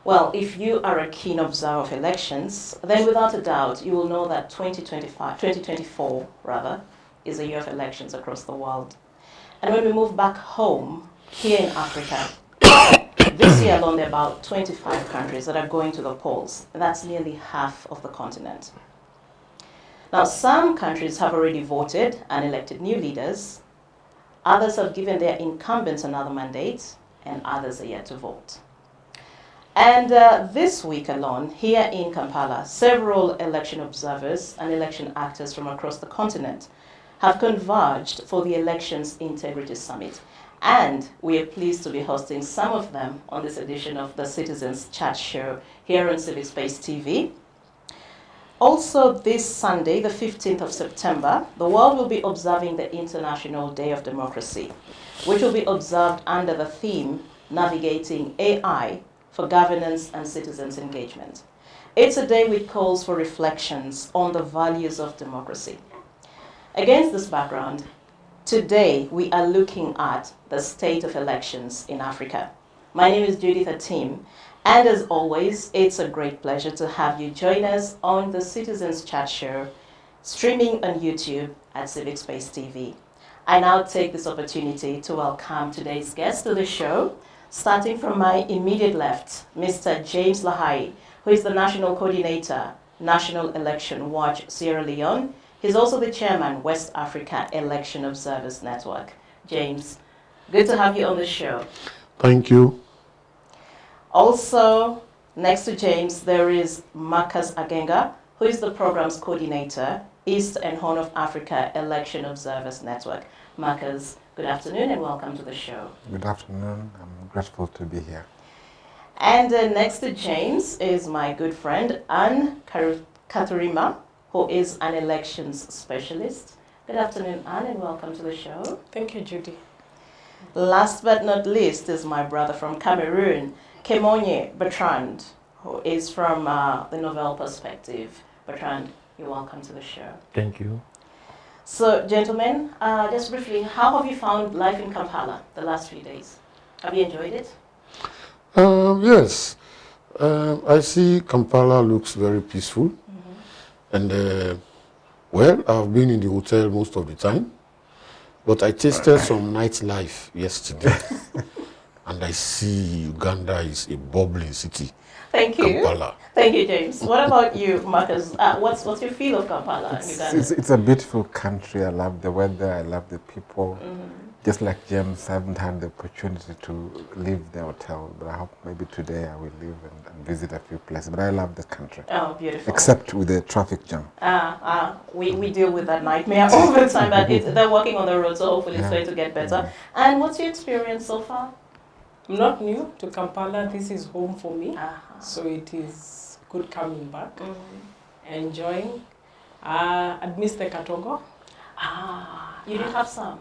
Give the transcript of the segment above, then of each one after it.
Well, if you are a keen observer of elections, then without a doubt, you will know that 2024 is a year of elections across the world. And when we move back home, here in Africa, this year alone, there are about 25 countries that are going to the polls. That's nearly half of the continent. Now, some countries have already voted and elected new leaders. Others have given their incumbents another mandate, and others are yet to vote. And this week alone, here in Kampala, several election observers and election actors from across the continent have converged for the Elections Integrity Summit. And we are pleased to be hosting some of them on this edition of the Citizens Chat Show here on Civic Space TV. Also this Sunday, the 15th of September, the world will be observing the International Day of Democracy, which will be observed under the theme, Navigating AI for Governance and Citizens' Engagement. It's a day which calls for reflections on the values of democracy. Against this background, today we are looking at the state of elections in Africa. My name is Judith Atim, and as always, it's a great pleasure to have you join us on the Citizens Chat Show, streaming on YouTube at Civic Space TV. I now take this opportunity to welcome today's guest to the show, starting from my immediate left, Mr. James Lahayi, who is the National Coordinator, National Election Watch, Sierra Leone. He's also the Chairman, West Africa Election Observers Network. James, good to have you on the show. Thank you. Also, next to James, there is Marcus Agenga, who is the Programs Coordinator, East and Horn of Africa Election Observers Network. Marcus, good afternoon and welcome to the show. Good afternoon. I'm grateful to be here. And next to James is my good friend, Anne Kathurima, who is an elections specialist. Good afternoon, Anne, and welcome to the show. Thank you, Judy. Last but not least is my brother from Cameroon, Keumogne, Bertrand, who is from the Nouvelle Perspective. Bertrand, you're welcome to the show. Thank you. So, gentlemen, just briefly, how have you found life in Kampala the last few days? Have you enjoyed it? Yes. I see Kampala looks very peaceful. And, well, I've been in the hotel most of the time, but I tasted some nightlife yesterday. And I see Uganda is a bubbling city. Thank you. Kampala. Thank you, James. What about you, Marcus? What's your feel of Kampala, Uganda? It's a beautiful country. I love the weather. I love the people. Just like James, I haven't had the opportunity to leave the hotel, but I hope maybe today I will leave and visit a few places. But I love the country. Oh, beautiful. Except with the traffic jam. We deal with that nightmare all the time, but they're working on the road, so hopefully it's going to get better. And what's your experience so far? I'm not new to Kampala. This is home for me. So it is good coming back, enjoying. I'd miss the katogo. You did have some?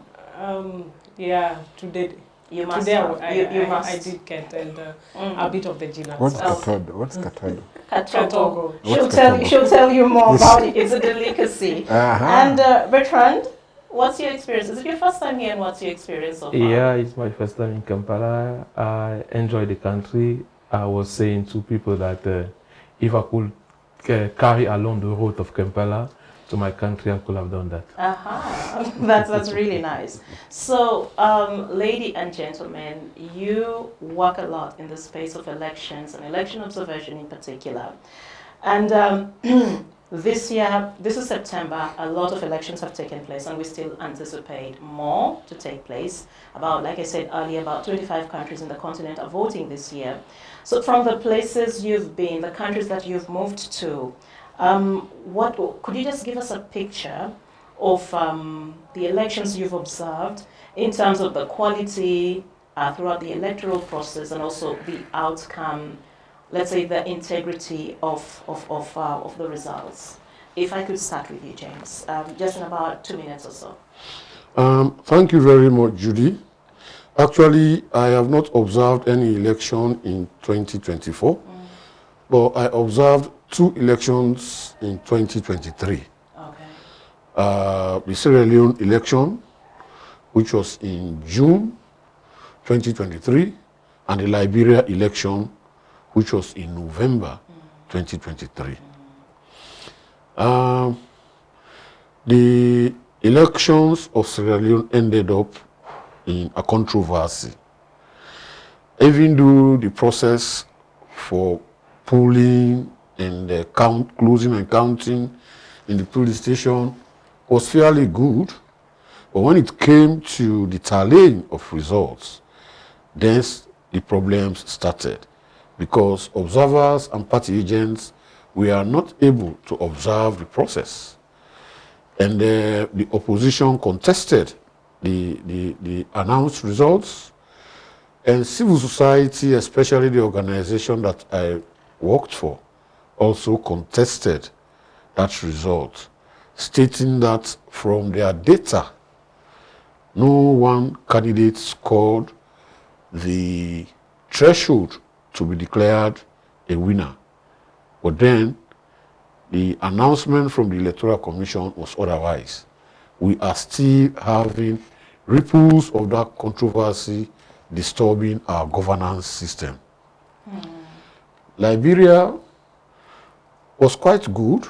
Yeah, today. You must today have. You must. I did get a bit of the gelato. What's katogo? What's katogo? Katogo. She'll tell you more about it. It's a delicacy. And Bertrand, what's your experience? Is it your first time here, and what's your experience so far? Yeah, it's my first time in Kampala. I enjoy the country. I was saying to people that if I could carry along the road of Kampala to my country, I could have done that. That's really nice. So, ladies and gentlemen, you work a lot in the space of elections and election observation in particular. And this year, this is September, a lot of elections have taken place, and we still anticipate more to take place. About, like I said earlier, about 25 countries in the continent are voting this year. So from the places you've been, the countries that you've moved to, could you just give us a picture of the elections you've observed in terms of the quality throughout the electoral process and also the outcome, let's say the integrity of the results? If I could start with you, James, just in about 2 minutes or so. Thank you very much, Judy. Actually, I have not observed any election in 2024, but I observed 2 elections in 2023. The Sierra Leone election, which was in June 2023, and the Liberia election, which was in November 2023. The elections of Sierra Leone ended up in a controversy. Even though the process for polling and closing and counting in the polling station was fairly good, but when it came to the tallying of results, then the problems started, because observers and party agents were not able to observe the process, and the opposition contested the announced results, and civil society, especially the organization that I worked for, also contested that result, stating that from their data, no one candidate scored the threshold to be declared a winner. But then the announcement from the Electoral Commission was otherwise. We are still having ripples of that controversy disturbing our governance system. Liberia was quite good,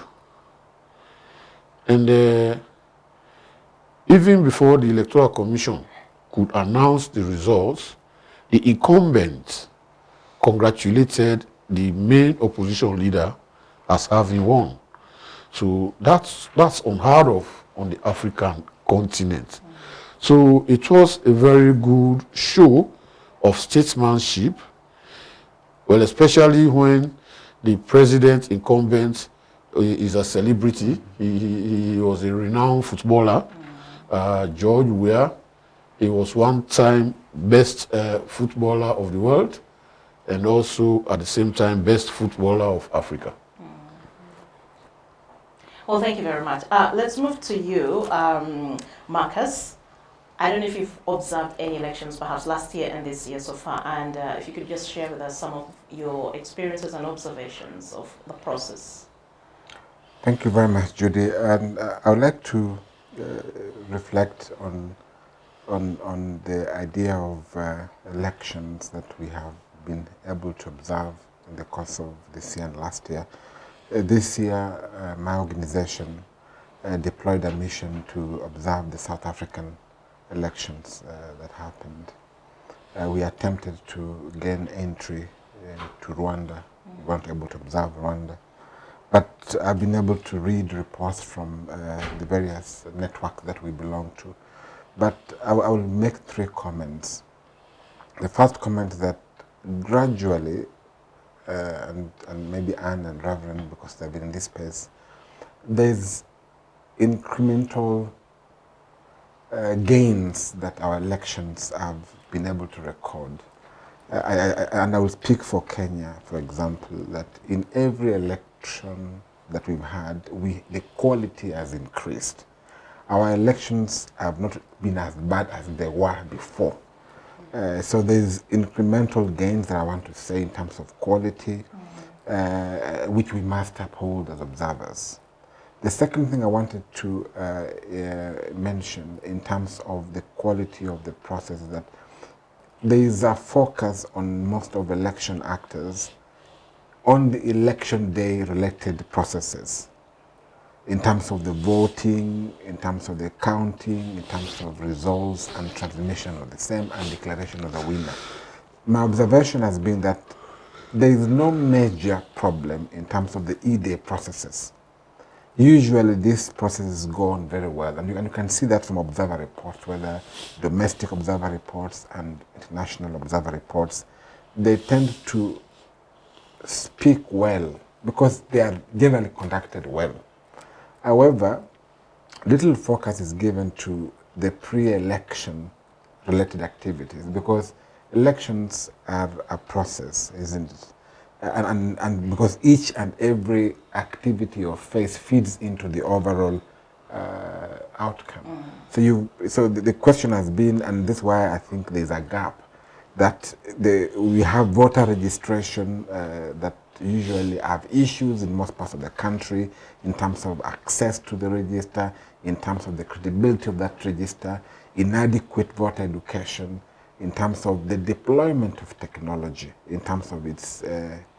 and even before the Electoral Commission could announce the results, the incumbent congratulated the main opposition leader as having won. So that's unheard of on the African continent. So it was a very good show of statesmanship, well, especially when the president incumbent is a celebrity. He was a renowned footballer, George Weah. He was one time best footballer of the world, and also at the same time best footballer of Africa. Well, thank you very much. Let's move to you, Marcus. I don't know if you've observed any elections perhaps last year and this year so far, and if you could just share with us some of your experiences and observations of the process. Thank you very much, Judy. And I would like to reflect on the idea of elections that we have been able to observe in the course of this year and last year. This year, my organization deployed a mission to observe the South African elections that happened. We attempted to gain entry to Rwanda. We weren't able to observe Rwanda. But I've been able to read reports from the various networks that we belong to. But I will make three comments. The first comment is that gradually, and maybe Anne and Reverend, because they've been in this space, there's incremental gains that our elections have been able to record. And I will speak for Kenya, for example, that in every election that we've had, the quality has increased. Our elections have not been as bad as they were before. So there's incremental gains that I want to say in terms of quality, which we must uphold as observers. The second thing I wanted to mention in terms of the quality of the process is that there is a focus on most of election actors on the election day related processes, in terms of the voting, in terms of the counting, in terms of results and transmission of the same and declaration of the winner. My observation has been that there is no major problem in terms of the E-Day processes. Usually these processes go on very well, and you can see that from observer reports, whether domestic observer reports and international observer reports. They tend to speak well because they are generally conducted well. However, little focus is given to the pre-election related activities, because elections are a process, isn't it? And because each and every activity or phase feeds into the overall outcome. So the question has been, and this is why I think there's a gap, that we have voter registration that usually have issues in most parts of the country in terms of access to the register, in terms of the credibility of that register, inadequate voter education, in terms of the deployment of technology, in terms of its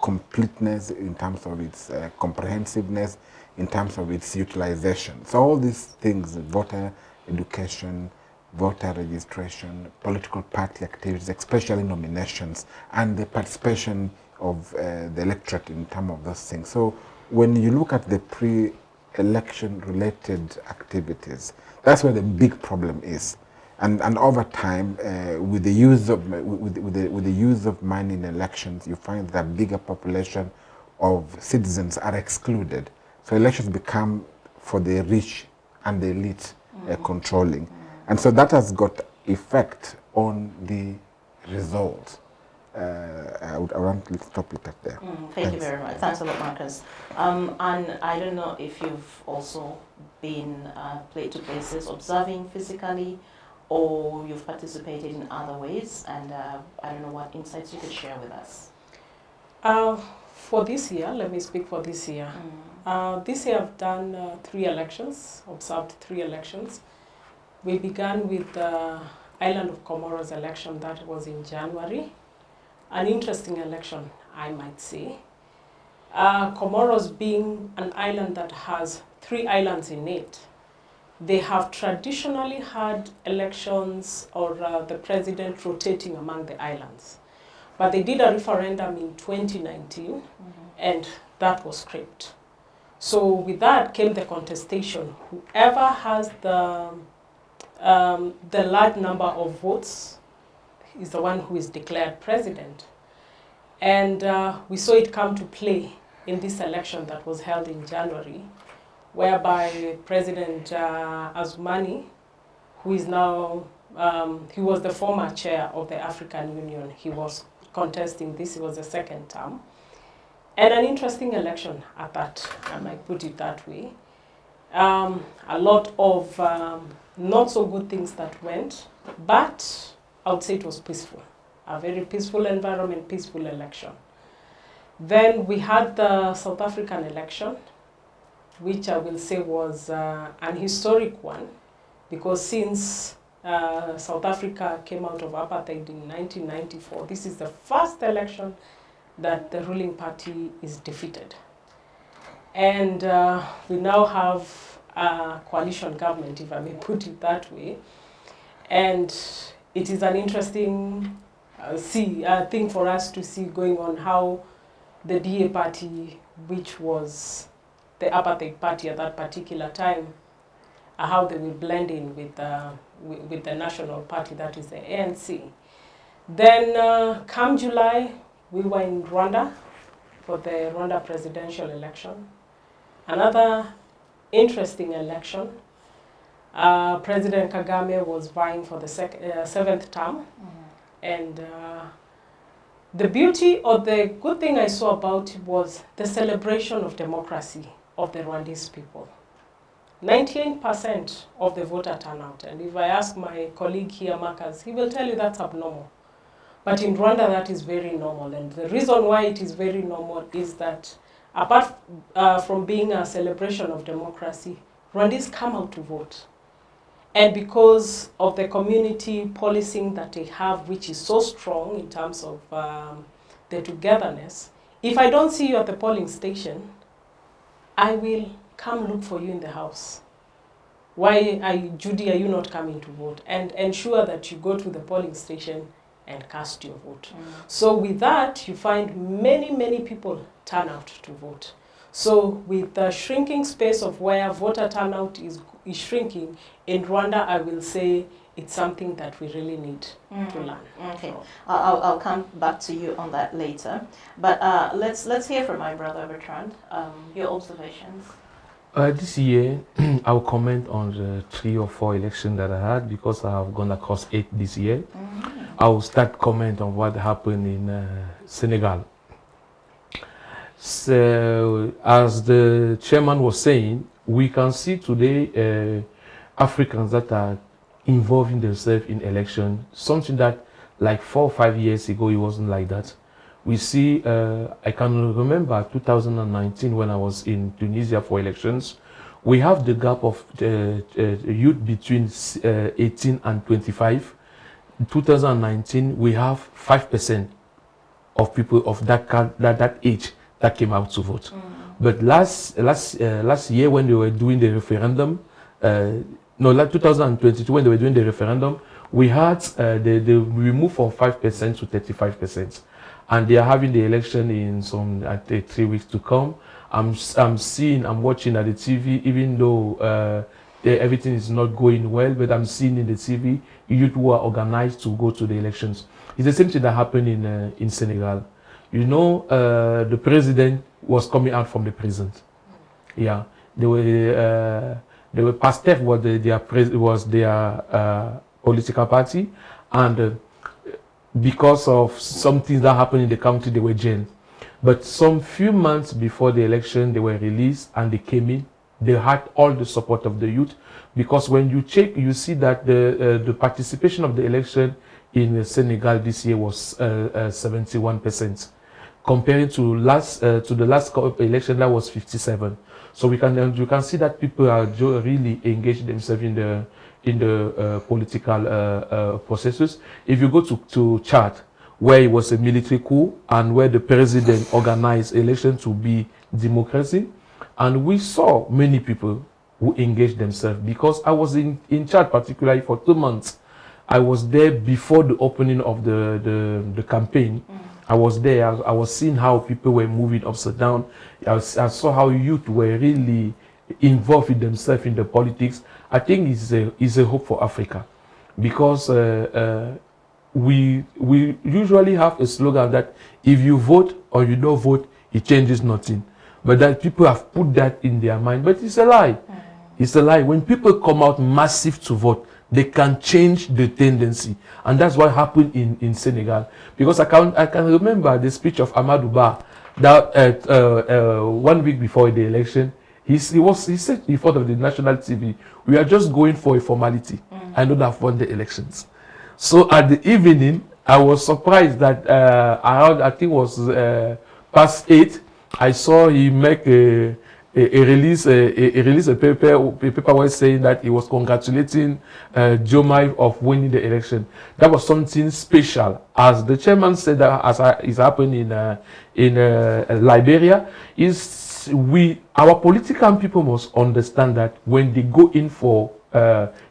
completeness, in terms of its comprehensiveness, in terms of its utilization. So all these things, voter education, voter registration, political party activities, especially nominations, and the participation of the electorate in terms of those things. So when you look at the pre-election related activities, that's where the big problem is. And over time, with the use of money in elections, you find that a bigger population of citizens are excluded. So elections become for the rich and the elite controlling. And so that has got effect on the results. I want to stop it at there. Thank you very much. Thanks a lot, Marcus. And I don't know if you've also been to places observing physically, or you've participated in other ways, and I don't know what insights you could share with us. For this year, let me speak for this year. This year I've done 3 elections, observed 3 elections. We began with the Island of Comoros election that was in January. An interesting election, I might say. Comoros being an island that has 3 islands in it, they have traditionally had elections or the president rotating among the islands. But they did a referendum in 2019, and that was scrapped. So with that came the contestation. Whoever has the large number of votes is the one who is declared president. And we saw it come to play in this election that was held in January, whereby President Azumani, who is now, he was the former chair of the African Union, he was contesting this, it was the 2nd term. And an interesting election at that, I might put it that way. A lot of not so good things that went, but I would say it was peaceful. A very peaceful environment, peaceful election. Then we had the South African election, which I will say was an historic one, because since South Africa came out of apartheid in 1994, this is the first election that the ruling party is defeated. And we now have a coalition government, if I may put it that way. And it is an interesting thing for us to see going on, how the DA party, which was the apartheid party at that particular time, how they will blend in with the national party, that is the ANC. Then come July, we were in Rwanda for the Rwanda presidential election. Another interesting election. President Kagame was vying for the 7th term. And the beauty or the good thing I saw about it was the celebration of democracy of the Rwandese people. 98% of the voter turnout. And if I ask my colleague here, Marcus, he will tell you that's abnormal. But in Rwanda, that is very normal. And the reason why it is very normal is that apart from being a celebration of democracy, Rwandese come out to vote. And because of the community policing that they have, which is so strong in terms of the togetherness, if I don't see you at the polling station, I will come look for you in the house. Why, Judy, are you not coming to vote? And ensure that you go to the polling station and cast your vote. So with that, you find many, many people turn out to vote. So with the shrinking space of where voter turnout is shrinking, in Rwanda, I will say it's something that we really need to learn. Okay, I'll come back to you on that later. But let's hear from my brother Bertrand. Your observations. This year, I will comment on the 3 or 4 elections that I had, because I have gone across 8 this year. I will start comment on what happened in Senegal. So, as the chairman was saying, we can see today Africans that are involving themselves in election, something that like 4 or 5 years ago, it wasn't like that. We see, I can remember 2019 when I was in Tunisia for elections, we have the gap of youth between 18 and 25. in 2019, we have 5% of people of that age that came out to vote. But last year, when they were doing the referendum, like 2022, when they were doing the referendum, we had they removed from 5% to 35%, and they are having the election in some 3 weeks to come. I'm watching at the TV, even though everything is not going well, but I'm seeing in the TV youth who are organized to go to the elections. It's the same thing that happened in Senegal. You know, the president was coming out from the prison. Yeah, they were PASTEF was their political party, and because of some things that happened in the country, they were jailed. But some few months before the election, they were released and they came in. They had all the support of the youth, because when you check, you see that the participation of the election in Senegal this year was 71%, comparing to the last election that was 57. So you can see that people are really engaged themselves in the political processes. If you go to Chad, where it was a military coup and where the president organized election to be democracy, and we saw many people who engaged themselves, because I was in Chad particularly for 2 months. I was there before the opening of the campaign. I was there. I was seeing how people were moving upside down. I saw how youth were really involved in themselves in the politics. I think it's a hope for Africa, because we usually have a slogan that if you vote or you don't vote, it changes nothing. But that people have put that in their mind. But it's a lie. It's a lie. When people come out massive to vote, they can change the tendency. And that's what happened in Senegal. Because I can remember the speech of Amadou Ba that 1 week before the election. He said in front of the national TV, we are just going for a formality. I don't have won the elections. So at the evening, I was surprised that around, I think it was past 8, I saw he make a paper was saying that he was congratulating Jomai of winning the election. That was something special. As the chairman said, that as is happening in Liberia, our political people must understand that when they go in for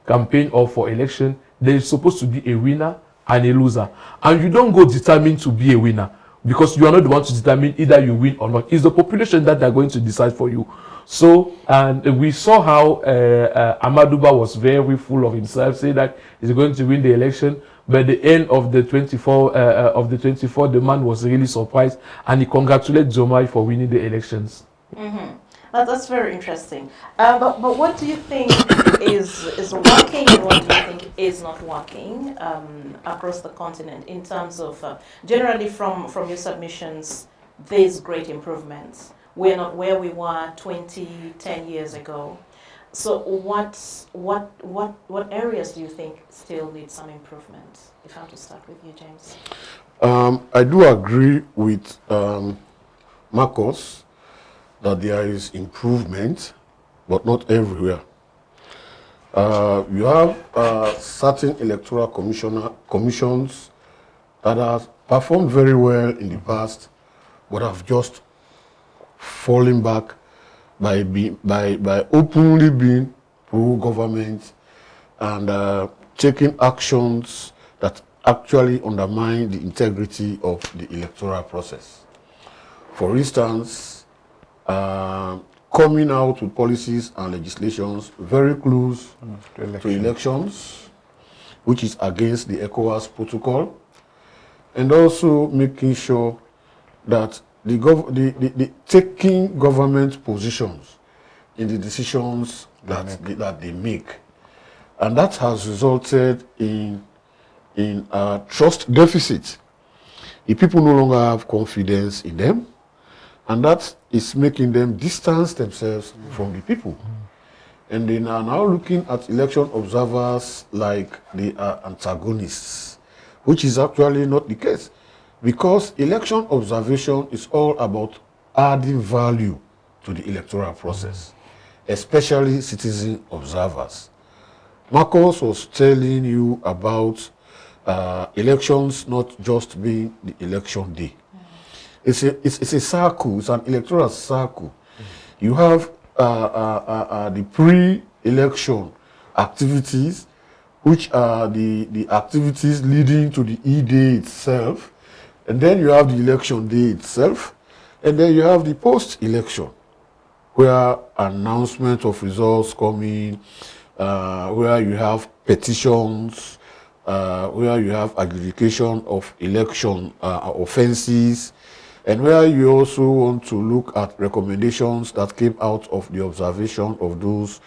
campaign or for election, there is supposed to be a winner and a loser, and you don't go determined to be a winner, because you are not the one to determine either you win or not. It's the population that are going to decide for you. So, and we saw how Amadou Ba was very full of himself, saying that he's going to win the election. But at the end of the 24, the man was really surprised, and he congratulated Jomai for winning the elections. That's very interesting. But what do you think is working, and what do you think is not working across the continent in terms of generally from your submissions? There's great improvements. We're not where we were 10 years ago. So what areas do you think still need some improvement? If I have to start with you, James. I do agree with Marcos that there is improvement, but not everywhere. You have certain electoral commissions that have performed very well in the past, but have just fallen back by openly being pro-government and taking actions that actually undermine the integrity of the electoral process. For instance, coming out with policies and legislations very close to elections, which is against the ECOWAS protocol, and also making sure that the taking government positions in the decisions that they make. And that has resulted in a trust deficit. The people no longer have confidence in them, and that is making them distance themselves from the people. And they are now looking at election observers like they are antagonists, which is actually not the case. Because election observation is all about adding value to the electoral process, especially citizen observers. Marcos was telling you about elections not just being the election day. It's a circle, it's an electoral circle. You have the pre-election activities, which are the activities leading to the E-Day itself, and then you have the election day itself, and then you have the post-election, where announcement of results coming, where you have petitions, where you have adjudication of election offenses, and where you also want to look at recommendations that came out of the observation of those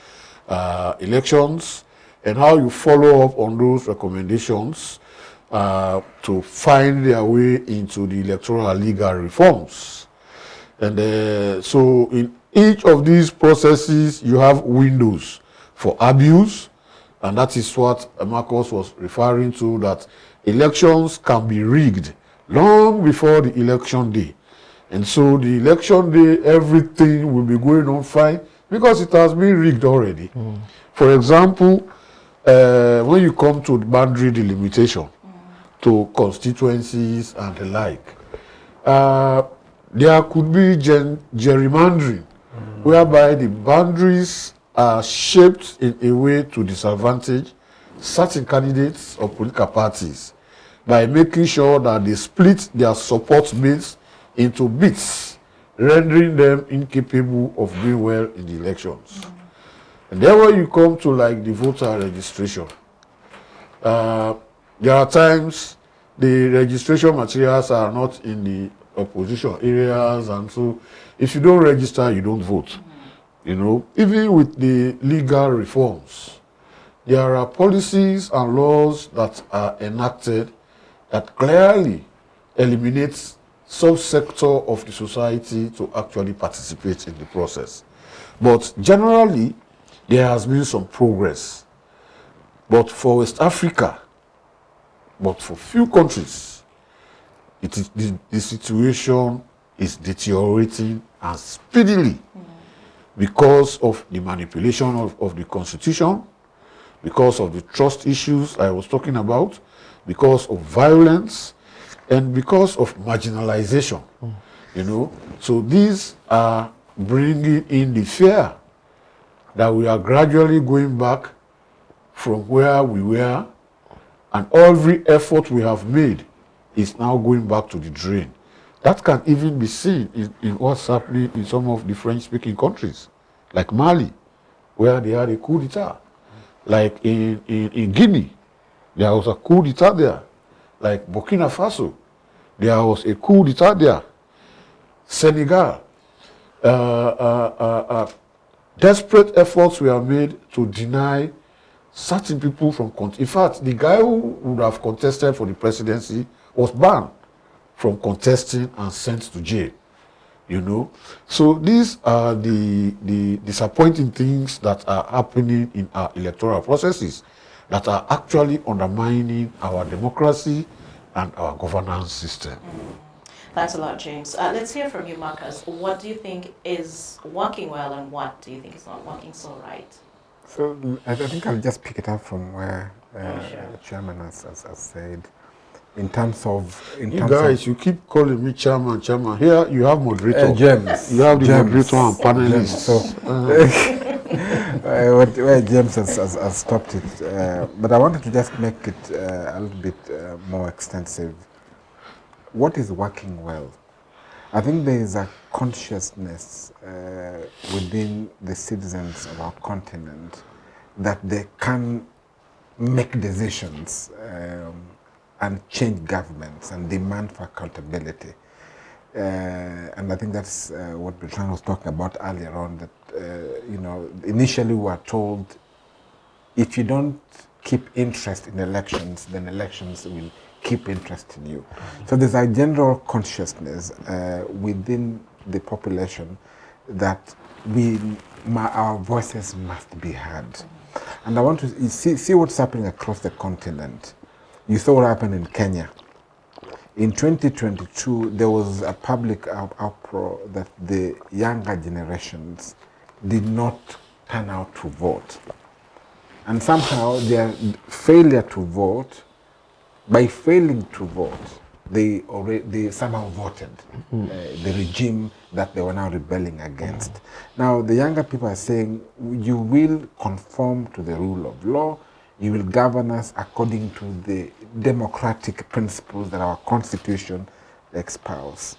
elections, and how you follow up on those recommendations to find their way into the electoral legal reforms. And so in each of these processes, you have windows for abuse, and that is what Marcus was referring to, that elections can be rigged long before the election day. And so the election day, everything will be going on fine because it has been rigged already. For example, when you come to boundary delimitation, to constituencies and the like, there could be gerrymandering, whereby the boundaries are shaped in a way to disadvantage certain candidates or political parties by making sure that they split their support base into bits, rendering them incapable of doing well in the elections. And then when you come to like the voter registration, there are times the registration materials are not in the opposition areas, and so if you don't register, you don't vote. You know, even with the legal reforms, there are policies and laws that are enacted that clearly eliminates some sector of the society to actually participate in the process. But generally, there has been some progress. But for West Africa, but for few countries, it is the situation is deteriorating and speedily because of the manipulation of the constitution, because of the trust issues I was talking about, because of violence, and because of marginalization. You know, so these are bringing in the fear that we are gradually going back from where we were, and every effort we have made is now going back to the drain. That can even be seen in what's happening in some of the French-speaking countries, like Mali, where they had a coup d'etat. Like in Guinea, there was a coup d'etat there. Like Burkina Faso, there was a coup d'etat there. Senegal, desperate efforts were made to deny certain people from in fact, the guy who would have contested for the presidency was banned from contesting and sent to jail. You know, so these are the disappointing things that are happening in our electoral processes that are actually undermining our democracy and our governance system. Thanks a lot, James. Let's hear from you, Marcus. What do you think is working well, and what do you think is not working so right? So I think I'll just pick it up from where Sure. the chairman has said. In terms of, You keep calling me chairman. Here you have moderator. James. You have the James. moderator and panelists. So where James has stopped it, but I wanted to just make it a little bit more extensive. What is working well? I think there is a consciousness within the citizens of our continent that they can make decisions and change governments and demand for accountability. And I think that's what Bertrand was talking about earlier on, that, you know, initially we were told if you don't keep interest in elections, then elections will keep interest in you. So there's a general consciousness within the population that our voices must be heard. And I want to see what's happening across the continent. You saw what happened in Kenya. In 2022, there was a public uproar that the younger generations did not turn out to vote. And somehow their failure to vote by failing to vote, they somehow voted the regime that they were now rebelling against. Now, the younger people are saying, you will conform to the rule of law, you will govern us according to the democratic principles that our constitution espouse.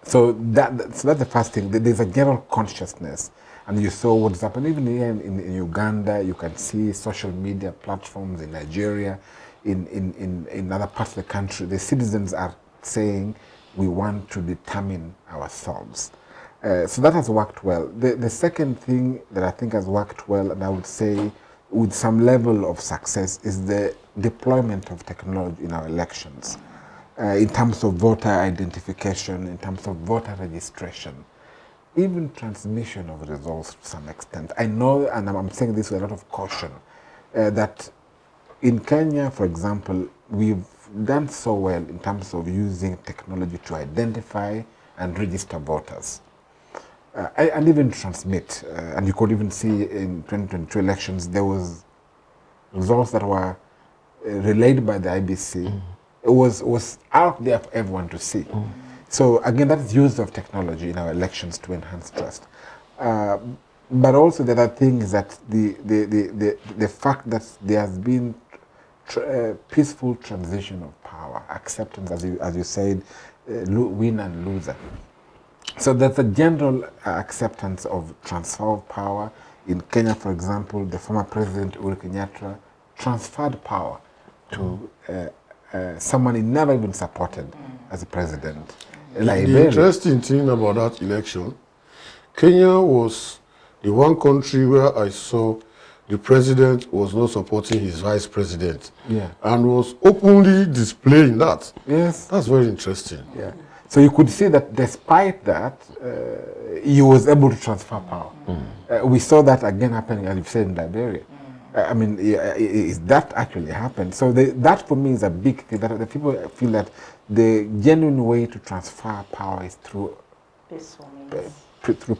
So that's the first thing. There's a general consciousness, and you saw what's happened even here in Uganda. You can see social media platforms in Nigeria, in other parts of the country. The citizens are saying we want to determine ourselves. So that has worked well. The second thing that I think has worked well, and I would say with some level of success, is the deployment of technology in our elections. In terms of voter identification, in terms of voter registration, even transmission of results to some extent. I know, and I'm saying this with a lot of caution, that in Kenya, for example, we've done so well in terms of using technology to identify and register voters. And even transmit. And you could even see in 2022 elections, there was results that were relayed by the IBC. It was out there for everyone to see. So again, that's use of technology in our elections to enhance trust. But also the other thing is that the fact that there has been peaceful transition of power, acceptance, as you said, win and loser. So there's a general acceptance of transfer of power. In Kenya, for example, the former president Uhuru Kenyatta transferred power to someone he never even supported as a president. The interesting thing about that election, Kenya was the one country where I saw the president was not supporting his vice president, and was openly displaying that. Yes. That's very interesting. Yeah. So you could see that despite that, he was able to transfer power. We saw that again happening, as you said, in Liberia. I mean, that actually happened. So that for me is a big thing, that the people feel that the genuine way to transfer power is through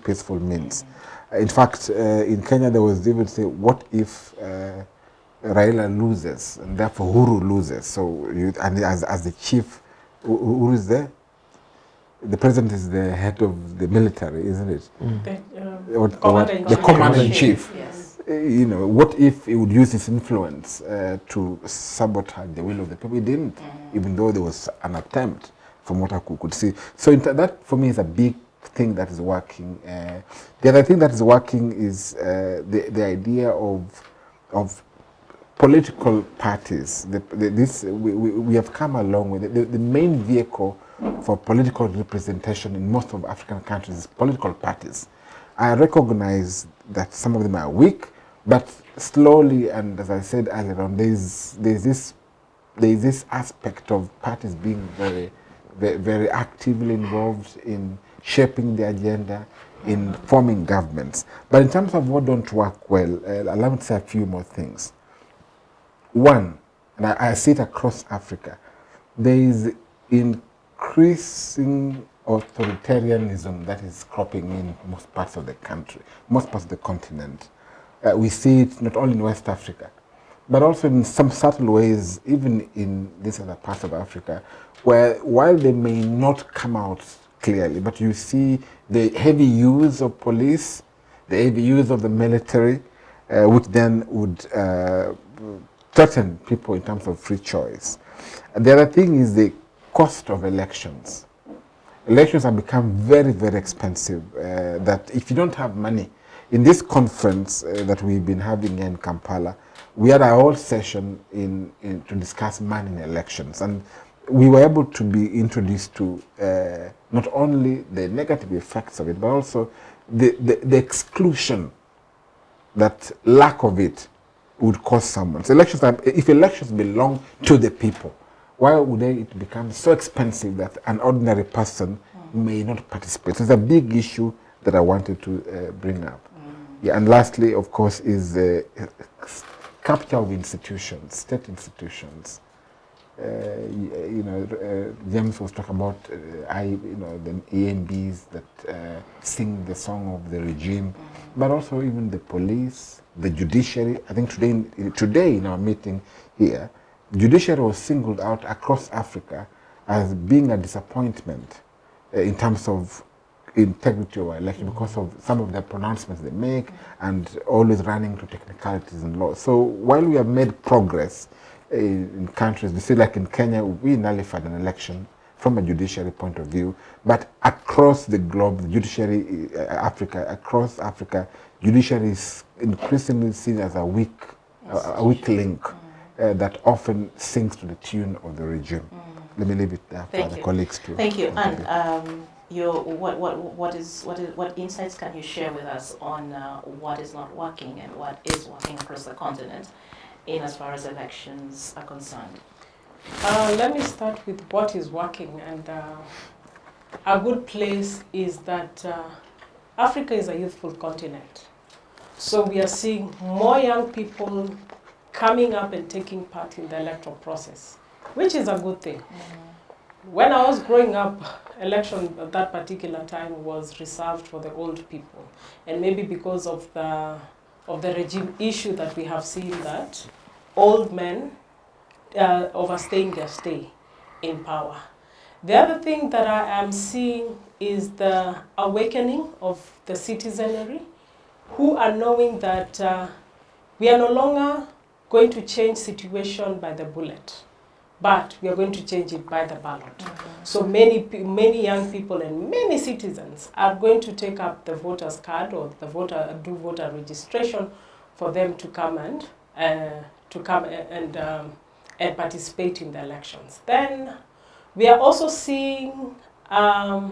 peaceful means. In fact, in Kenya, there was even say, what if Raila loses, and therefore Uhuru loses? So, as the chief, who is there? The president is the head of the military, isn't it? The commander-in-chief. Yes. You know, what if he would use his influence to sabotage the will of the people? He didn't, even though there was an attempt, from what I could see. So that, for me, is a big thing that is working. The other thing that is working is the idea of political parties. We have come along with it. The main vehicle for political representation in most of African countries is political parties. I recognize that some of them are weak, but slowly, and as I said earlier on, there's this aspect of parties being very, very, very actively involved in shaping the agenda, in forming governments. But in terms of what don't work well, allow me to say a few more things. One, and I see it across Africa, there is increasing authoritarianism that is cropping in most parts of the country, most parts of the continent. We see it not only in West Africa, but also in some subtle ways, even in these other parts of Africa, where while they may not come out clearly, but you see the heavy use of police, the heavy use of the military, which then would threaten people in terms of free choice. And the other thing is the cost of elections. Elections have become very, very expensive, that if you don't have money, in this conference that we've been having in Kampala, we had a whole session to discuss money in elections. And we were able to be introduced to not only the negative effects of it, but also the exclusion, that lack of it would cause someone. So if elections belong to the people, why would it become so expensive that an ordinary person may not participate? So it's a big issue that I wanted to bring up. Yeah, and lastly, of course, is the capture of institutions, state institutions. James was talking about the AMBs that sing the song of the regime, but also even the police, the judiciary. I think today in our meeting here, judiciary was singled out across Africa as being a disappointment in terms of integrity of our election because of some of the pronouncements they make and always running to technicalities in law. So while we have made progress in countries, we see like in Kenya, we nullified an election from a judiciary point of view, but across the globe, the judiciary, across Africa, judiciary is increasingly seen as a weak link that often sings to the tune of the regime. Let me leave it there for the colleagues to. Thank you. And what insights can you share with us on what is not working and what is working across the continent in as far as elections are concerned? Let me start with what is working, and a good place is that Africa is a youthful continent. So we are seeing more young people coming up and taking part in the electoral process, which is a good thing. When I was growing up, election at that particular time was reserved for the old people. And maybe because of the regime issue that we have seen, that old men overstaying their stay in power. The other thing that I am seeing is the awakening of the citizenry who are knowing that we are no longer going to change situation by the bullet, but we are going to change it by the ballot. So many young people and many citizens are going to take up the voter's card or the voter registration for them to come and participate in the elections. Then we are also seeing a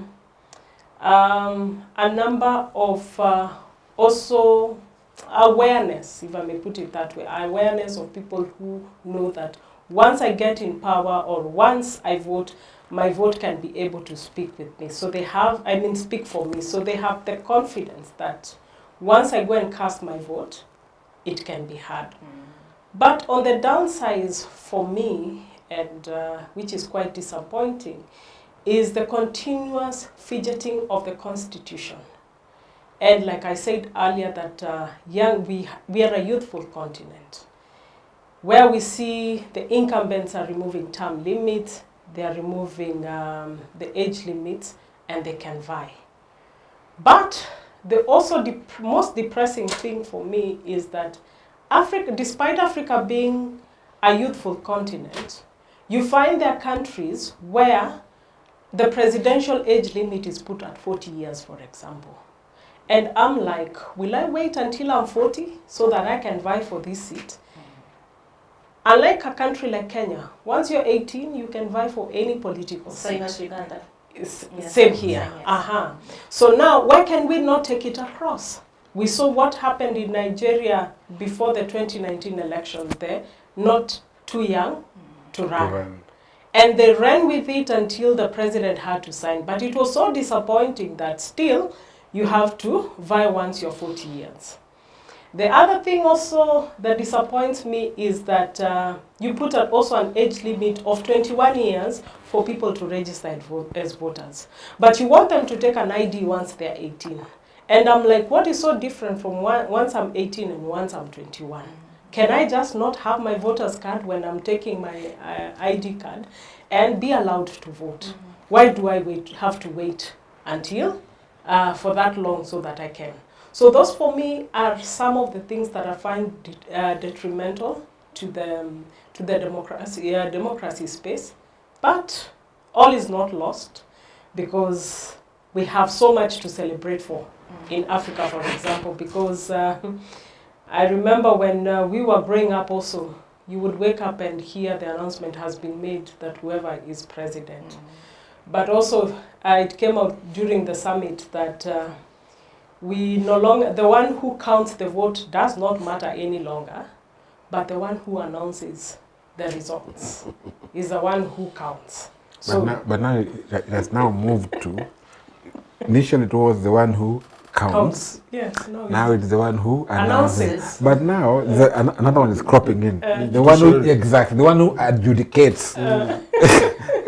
number of also awareness, if I may put it that way, awareness of people who know that once I get in power or once I vote, my vote can be able to speak with me. So they have, speak for me. So they have the confidence that once I go and cast my vote, it can be heard. But on the downsides for me, and which is quite disappointing, is the continuous fidgeting of the Constitution. And like I said earlier, that we are a youthful continent, where we see the incumbents are removing term limits, they are removing the age limits, and they can vie. But the most depressing thing for me is that Africa, despite Africa being a youthful continent, you find there are countries where the presidential age limit is put at 40 years, for example. And I'm like, will I wait until I'm 40 so that I can vie for this seat? Unlike a country like Kenya, once you're 18, you can vie for any political seat. Same as Uganda. Same here. Yes. So now, why can we not take it across? We saw what happened in Nigeria before the 2019 election there, not too young to run. And they ran with it until the president had to sign. But it was so disappointing that still you have to vie once you're 40 years. The other thing also that disappoints me is that you put also an age limit of 21 years for people to register as voters. But you want them to take an ID once they're 18. And I'm like, what is so different from once I'm 18 and once I'm 21? Can I just not have my voter's card when I'm taking my ID card and be allowed to vote? Why do I have to wait until for that long so that I can? So those for me are some of the things that I find detrimental to the democracy space. But all is not lost, because we have so much to celebrate for in Africa, for example, because I remember when we were growing up also, you would wake up and hear the announcement has been made that whoever is president. But also it came out during the summit that we no longer, the one who counts the vote does not matter any longer, but the one who announces the results is the one who counts. But now it has now moved to, initially it was the one who counts. Yes, now it's the one who announces. Announces. But now another one is cropping in. The one who, exactly, the one who adjudicates.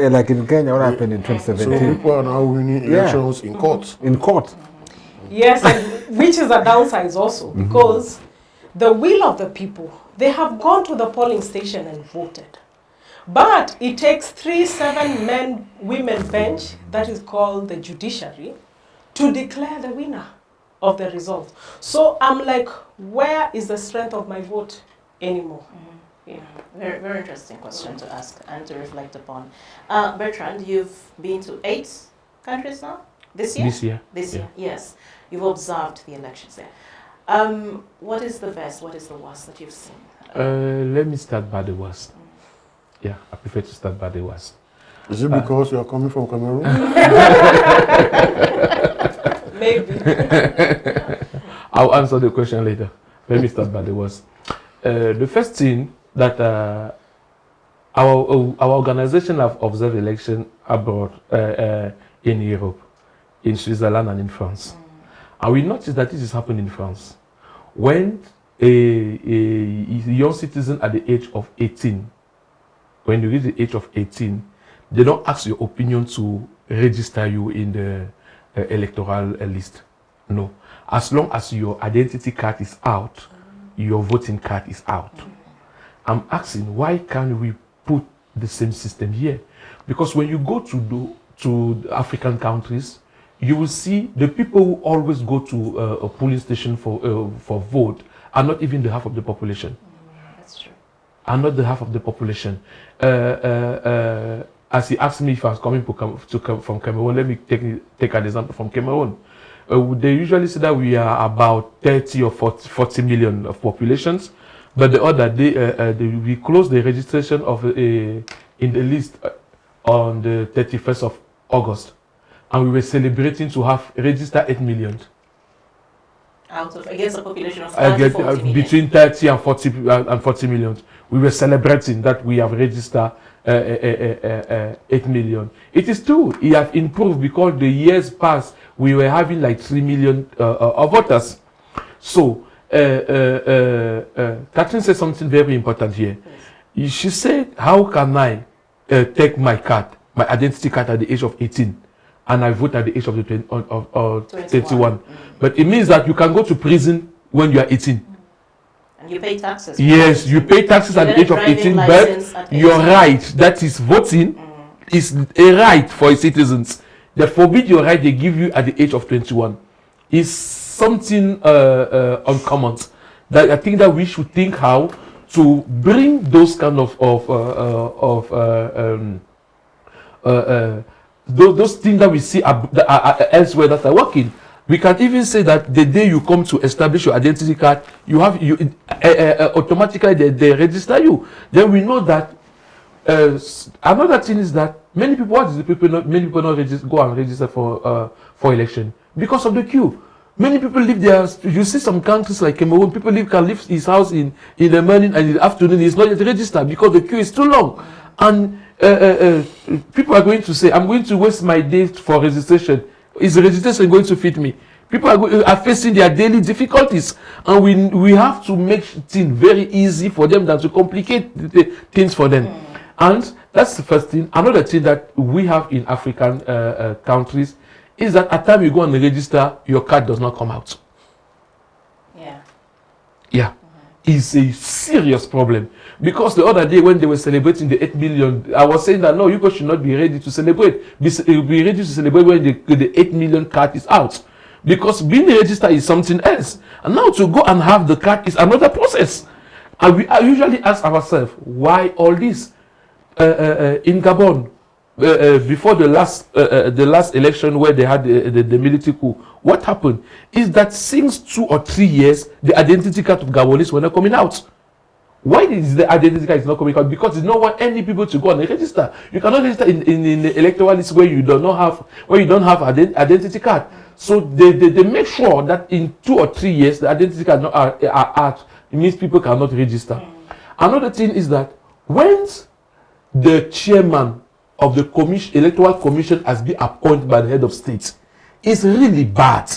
Like in Kenya, what happened in 2017? So people are now winning elections in court. In court. Yes, and which is a downside also, because the will of the people, they have gone to the polling station and voted. But it takes 3 7-women bench, that is called the judiciary, to declare the winner of the result. So I'm like, where is the strength of my vote anymore? Yeah, very, very interesting question to ask and to reflect upon. Bertrand, you've been to 8 countries now? This year? This year. This Yeah. year, yes. You've observed the elections there. What is the best, what is the worst that you've seen? Let me start by the worst. Yeah, I prefer to start by the worst. Is it because you are coming from Cameroon? Maybe. I'll answer the question later. Let me start by the worst. The first thing that our organization have observed election abroad in Europe, in Switzerland and in France. And we noticed that this is happening in France. When a young citizen at the age of 18, when you reach the age of 18, they don't ask your opinion to register you in the electoral list. No. As long as your identity card is out, your voting card is out. I'm asking, why can't we put the same system here? Because when you go to the African countries, you will see the people who always go to a polling station for vote are not even the half of the population. That's true. Are not the half of the population. As he asked me if I was coming from Cameroon, let me take an example from Cameroon. They usually say that we are about 30 or 40 million of populations, but the other day we closed the registration of in the list on the 31st of August, and we were celebrating to have registered 8 million. Out of, against a population of 30, 40 million. Between 30 and 40 million. We were celebrating that we have registered 8 million. It is true, it has improved because the years past, we were having like 3 million voters. So, Catherine said something very important here. Yes. She said, how can I take my card, my identity card at the age of 18, and I vote at the age of 21? But it means that you can go to prison when you are 18. And you pay taxes. Yes, you pay taxes at the age of 18, but your right, that is voting, is a right for citizens. They forbid your right they give you at the age of 21. It's something uncommon that I think that we should think how to bring those kind of those things that we see elsewhere that are working. We can even say that the day you come to establish your identity card, you have automatically they register you. Then we know that another thing is that many people not go and register for election because of the queue. Many people live there. You see some countries like Cameroon, people can leave his house in the morning and in the afternoon. He's not yet registered because the queue is too long. And people are going to say, I'm going to waste my days for registration. Is the registration going to fit me? People are facing their daily difficulties, and we have to make things very easy for them than to complicate things for them. And that's the first thing. Another thing that we have in African countries is that at the time you go and register, your card does not come out. Yeah. Yeah. It's a serious problem. Because the other day when they were celebrating the 8 million, I was saying that no, you guys should not be ready to celebrate. Be ready to celebrate when the 8 million card is out. Because being registered is something else. And now to go and have the card is another process. And we usually ask ourselves, why all this? In Gabon, before the last election where they had the military coup, what happened is that since 2 or 3 years, the identity card of Gabonese were not coming out. Why is the identity card not coming out? Because they don't want any people to go and register. You cannot register in the electoral list where you don't have identity card. So they make sure that in 2 or 3 years the identity card are out. It means people cannot register. Another thing is that once the chairman of the electoral commission has been appointed by the head of state, it's really bad.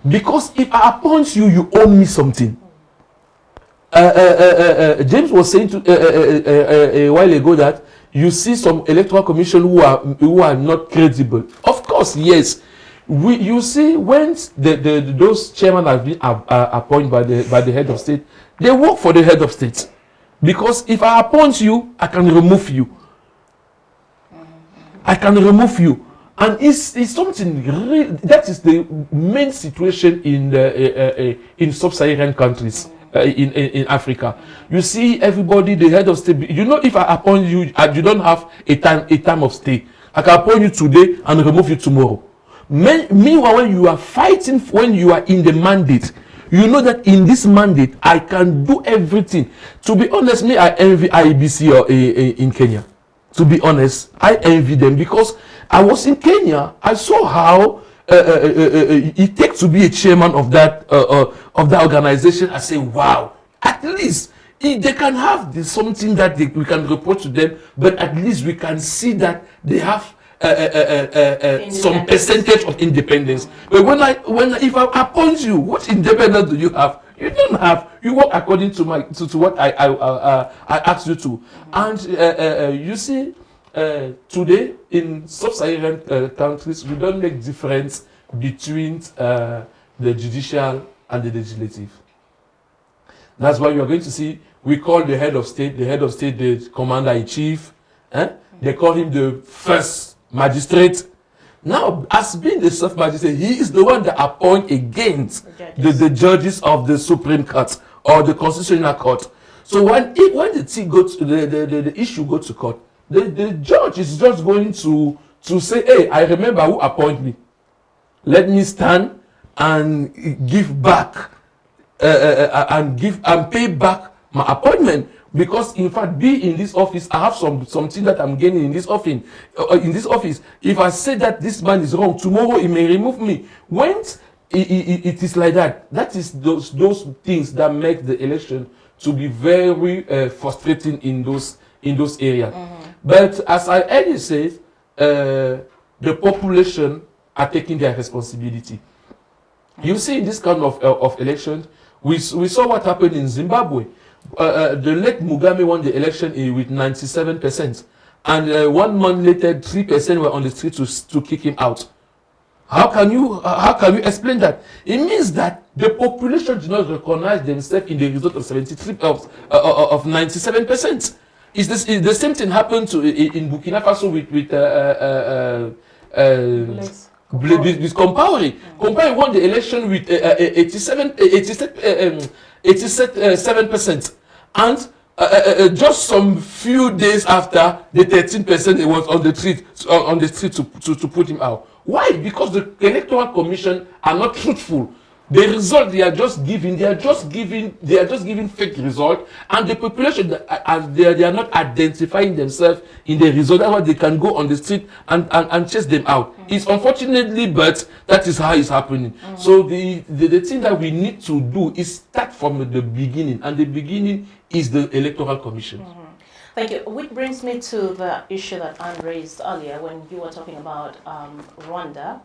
Because if I appoint you, you owe me something. James was saying a while ago that you see some electoral commission who are not credible. Of course, yes. You see when those chairmen have been appointed by the head of state, they work for the head of state. Because if I appoint you, I can remove you. I can remove you. And it's something real. That is the main situation in sub-Saharan countries, in Africa. You see, everybody, the head of state. You know, if I appoint you, you don't have a time of stay. I can appoint you today and remove you tomorrow. Meanwhile, when you are fighting, when you are in the mandate, you know that in this mandate, I can do everything. To be honest, me, I envy IEBC in Kenya. To be honest, I envy them because I was in Kenya. I saw how it takes to be a chairman of that organization. I say, wow, at least they can have something that we can report to them, but at least we can see that they have some percentage of independence. But if I appoint you, what independence do you have? You don't have. You work according to what I asked you to. And you see, today in sub-Saharan countries, we don't make difference between the judicial and the legislative. That's why you are going to see. We call the head of state the commander-in-chief. They call him the first magistrate. Now, as being the first magistrate, he is the one that appoints against the judges of the Supreme Court or the Constitutional Court. So when the thing goes to the issue goes to court, the judge is just going to say, hey, I remember who appointed me. Let me stand and give back and pay back my appointment. Because in fact, be in this office, I have something that I'm gaining in this office. If I say that this man is wrong, tomorrow he may remove me. When it is like that, that is those things that make the election to be very frustrating in those areas. But as I earlier said, the population are taking their responsibility. You see, in this kind of elections, we saw what happened in Zimbabwe. The late Mugabe won the election with 97%, and 1 month later, 3% were on the street to kick him out. How can you explain that? It means that the population did not recognize themselves in the result of 97%. It's the same thing happened in Burkina Faso with Compaoré. Compaoré won the election with 87%, and just some few days after, the 13% was on the street to put him out. Why? Because the Electoral Commission are not truthful. The result they are just giving fake result, and the population they are not identifying themselves in the result. That's why they can go on the street and chase them out. It's unfortunately, but that is how it's happening. So the thing that we need to do is start from the beginning, and the beginning is the Electoral Commission. Thank you. Which brings me to the issue that Anne raised earlier when you were talking about Rwanda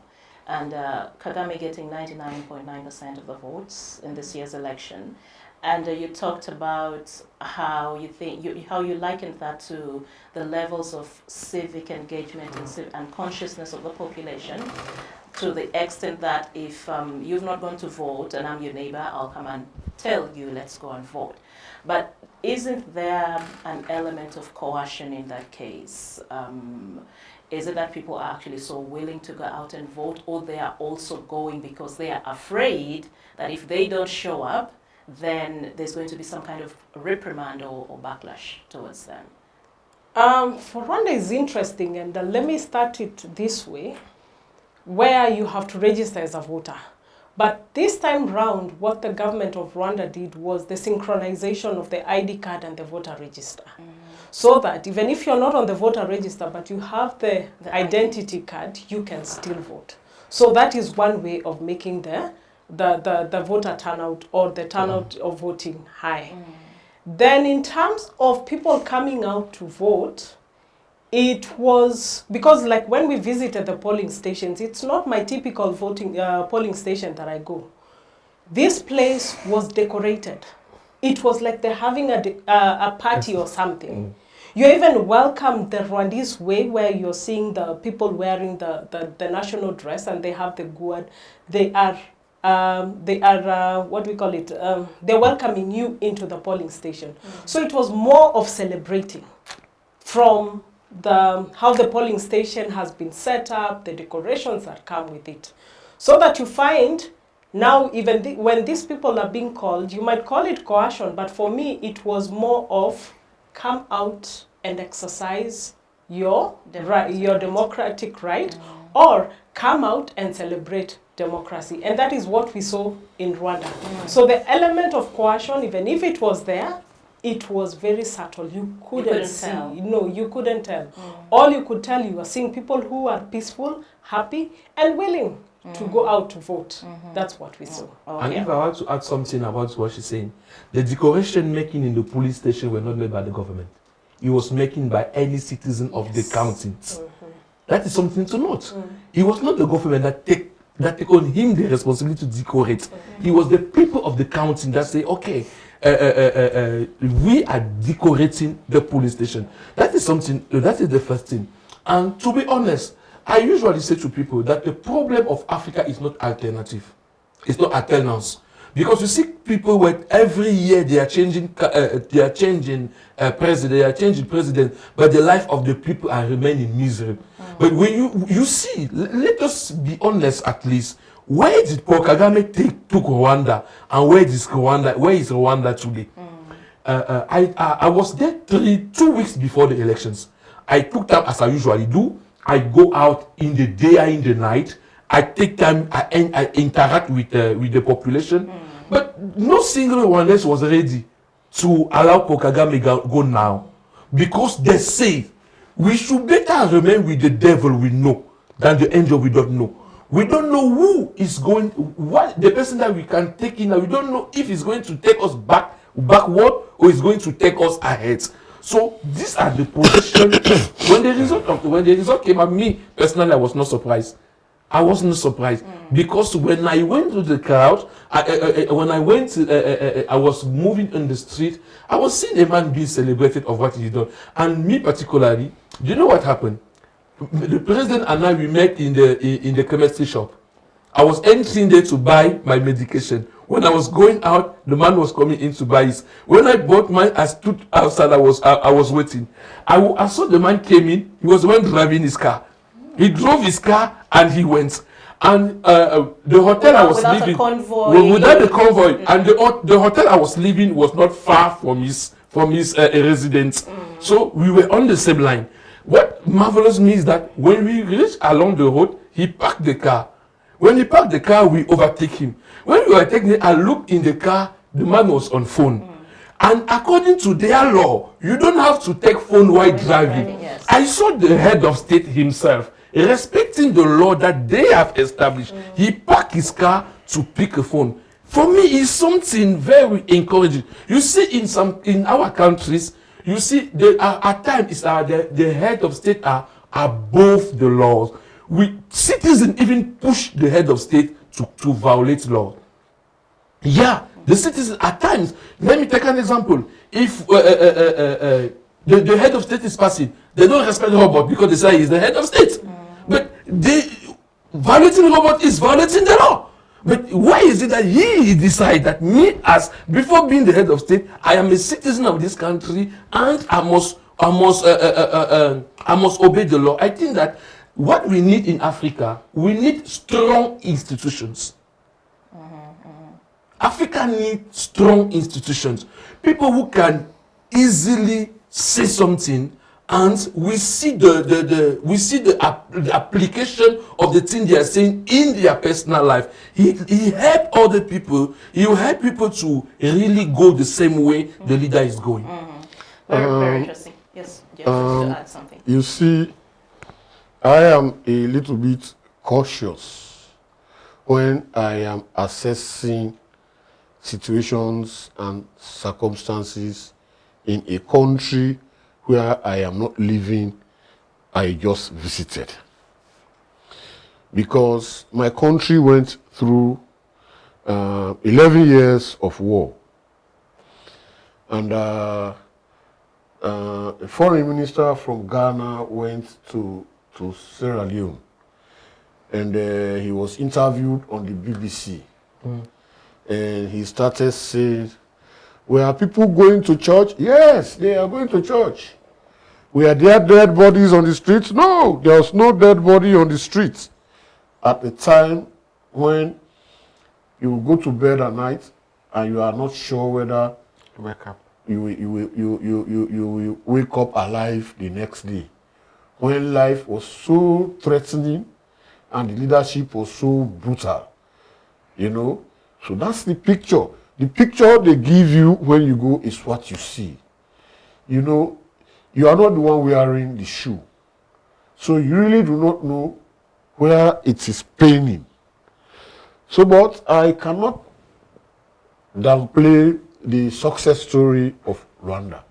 and Kagame getting 99.9% of the votes in this year's election. And you talked about how you likened that to the levels of civic engagement and consciousness of the population, to the extent that if you've not gone to vote and I'm your neighbor, I'll come and tell you, let's go and vote. But isn't there an element of coercion in that case? Is it that people are actually so willing to go out and vote, or they are also going because they are afraid that if they don't show up, then there's going to be some kind of reprimand or backlash towards them? For Rwanda is interesting, and let me start it this way, where you have to register as a voter. But this time round, what the government of Rwanda did was the synchronization of the ID card and the voter register. So that even if you're not on the voter register, but you have the identity card, you can still vote. So that is one way of making the voter turnout or the turnout of voting high. Then in terms of people coming out to vote, it was, because like when we visited the polling stations, it's not my typical polling station that I go. This place was decorated. It was like they're having a party or something. You even welcome the Rwandese way, where you're seeing the people wearing the national dress and they have the gourd. They are they are, what we call it, they're welcoming you into the polling station. So it was more of celebrating from how the polling station has been set up, the decorations that come with it. So that you find now, even when these people are being called, you might call it coercion, but for me, it was more of come out and exercise your democratic right, or come out and celebrate democracy. And that is what we saw in Rwanda. So the element of coercion, even if it was there, it was very subtle. You couldn't see. Tell. No, you couldn't tell. All you could tell, you were seeing people who are peaceful, happy, and willing to go out to vote. That's what we saw. And if I want to add something about what she's saying, the decoration making in the police station were not made by the government. It was making by any citizen of the county. That is something to note. It was not the government that take on him the responsibility to decorate. It was the people of the county that say, okay, we are decorating the police station. That is something, that is the first thing. And to be honest, I usually say to people that the problem of Africa is not alternative. It's not alternance. Because you see people where every year they are changing president, they are changing president, but the life of the people are remaining miserable. But when you see, let us be honest at least, where did Paul Kagame took Rwanda, and where is Rwanda today? I was there 2 weeks before the elections. I took time, as I usually do. I go out in the day and in the night. I take time, I interact with the population. But no single Rwandese was ready to allow Paul Kagame go now. Because they say, we should better remain with the devil we know than the angel we don't know. We don't know who is going, what the person that we can take in, we don't know if he's going to take us backward or is going to take us ahead. So these are the positions. when the result came at me, personally, I was not surprised. I wasn't surprised because when I went to the crowd, I was moving on the street. I was seeing a man being celebrated of what he done, and me particularly. Do you know what happened? The president and I, we met in the chemistry shop. I was entering there to buy my medication. When I was going out, the man was coming in to buy his. When I bought mine, I stood outside. I was waiting. I saw the man came in. He was the one driving his car. He drove his car and he went. And the hotel I was living without the convoy, and the hotel I was living was not far from his residence. So we were on the same line. What marvelous me is that when we reached along the road, he parked the car. When he parked the car, we overtake him. When we overtake him, I looked in the car, the man was on phone. And according to their law, you don't have to take phone while driving. Yes. I saw the head of state himself, respecting the law that they have established. He parked his car to pick a phone. For me, it's something very encouraging. You see, in our countries, you see, at times the head of state are above the laws. Citizens even push the head of state to violate law. Yeah, the citizens at times. Let me take an example. If the head of state is passing, they don't respect the robot because they say he's the head of state. But violating the robot is violating the law. But why is it that he decide that me, as before being the head of state, I am a citizen of this country and I must obey the law? I think that what we need in Africa, we need strong institutions. Africa needs strong institutions. People who can easily say something, and we see the application of the thing they are saying in their personal life. He help other people. He will help people to really go the same way the leader is going. Very interesting. Yes, Jeff, to add something. You see, I am a little bit cautious when I am assessing situations and circumstances in a country where I am not living, I just visited. Because my country went through 11 years of war. And a foreign minister from Ghana went to Sierra Leone. And he was interviewed on the BBC And he started saying, "Were people going to church?" "Yes, they are going to church." "Were there dead bodies on the streets?" "No, there was no dead body on the streets." At the time when you go to bed at night and you are not sure whether Wake up. you will wake up alive the next day. When life was so threatening and the leadership was so brutal, you know. So that's the picture. The picture they give you when you go is what you see. You know, you are not the one wearing the shoe. So you really do not know where it is paining. So, but I cannot downplay the success story of Rwanda,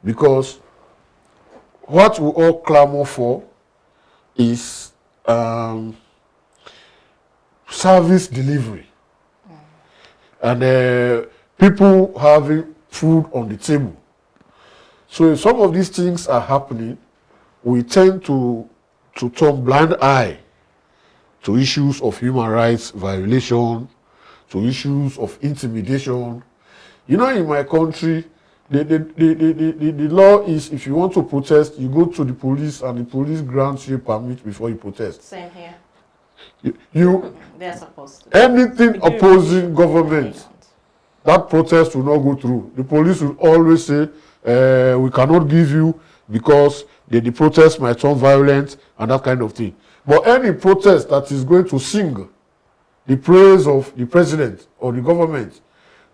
because what we all clamor for is service delivery and people having food on the table. So if some of these things are happening, we tend to turn blind eye to issues of human rights violation, to issues of intimidation. You know, in my country, the law is, if you want to protest, you go to the police and the police grants you a permit before you protest. Same here. They're supposed to. Anything opposing government, that protest will not go through. The police will always say, we cannot give you because the protest might turn violent and that kind of thing. But any protest that is going to sing the praise of the president or the government,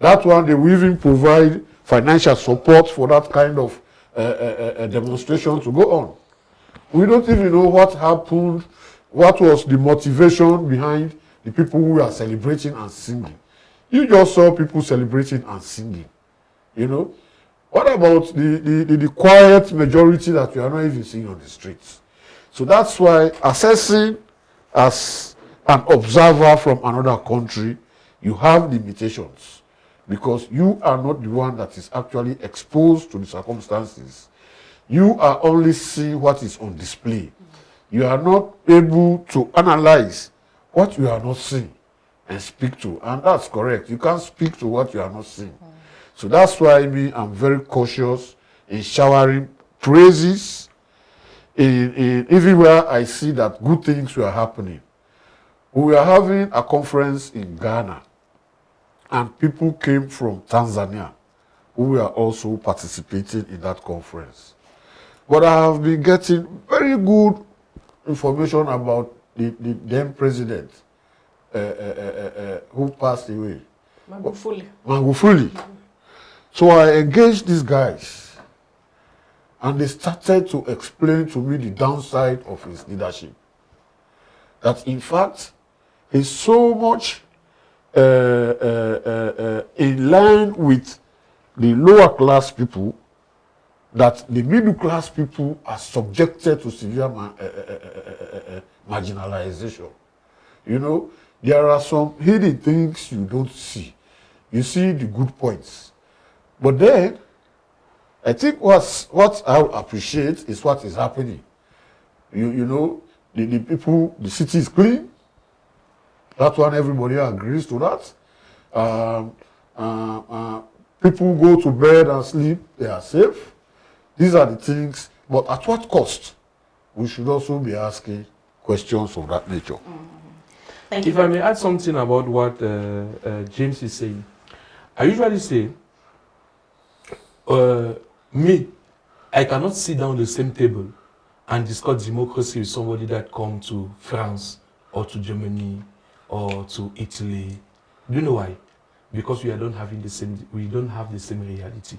that one they will even provide financial support for that kind of demonstration to go on. We don't even know what happened, what was the motivation behind the people who are celebrating and singing. You just saw people celebrating and singing, you know. What about the quiet majority that we are not even seeing on the streets? So that's why assessing as an observer from another country, you have limitations, because you are not the one that is actually exposed to the circumstances. You are only seeing what is on display. You are not able to analyze what you are not seeing and speak to. And that's correct. You can't speak to what you are not seeing. So that's why I'm very cautious in showering praises in everywhere I see that good things were happening. We were having a conference in Ghana, and people came from Tanzania who were also participating in that conference. But I have been getting very good information about the then president who passed away. Magufuli. So I engaged these guys, and they started to explain to me the downside of his leadership. That in fact, he's so much in line with the lower class people that the middle class people are subjected to severe marginalization. You know, there are some hidden things you don't see. You see the good points. But then, I think what I appreciate is what is happening. You know, the people, the city is clean. That one, everybody agrees to that. People go to bed and sleep, they are safe. These are the things, but at what cost? We should also be asking questions of that nature. Thank you. If I may add something about what James is saying. I usually say, I cannot sit down at the same table and discuss democracy with somebody that come to France or to Germany or to Italy. Do you know why? Because we don't have the same reality.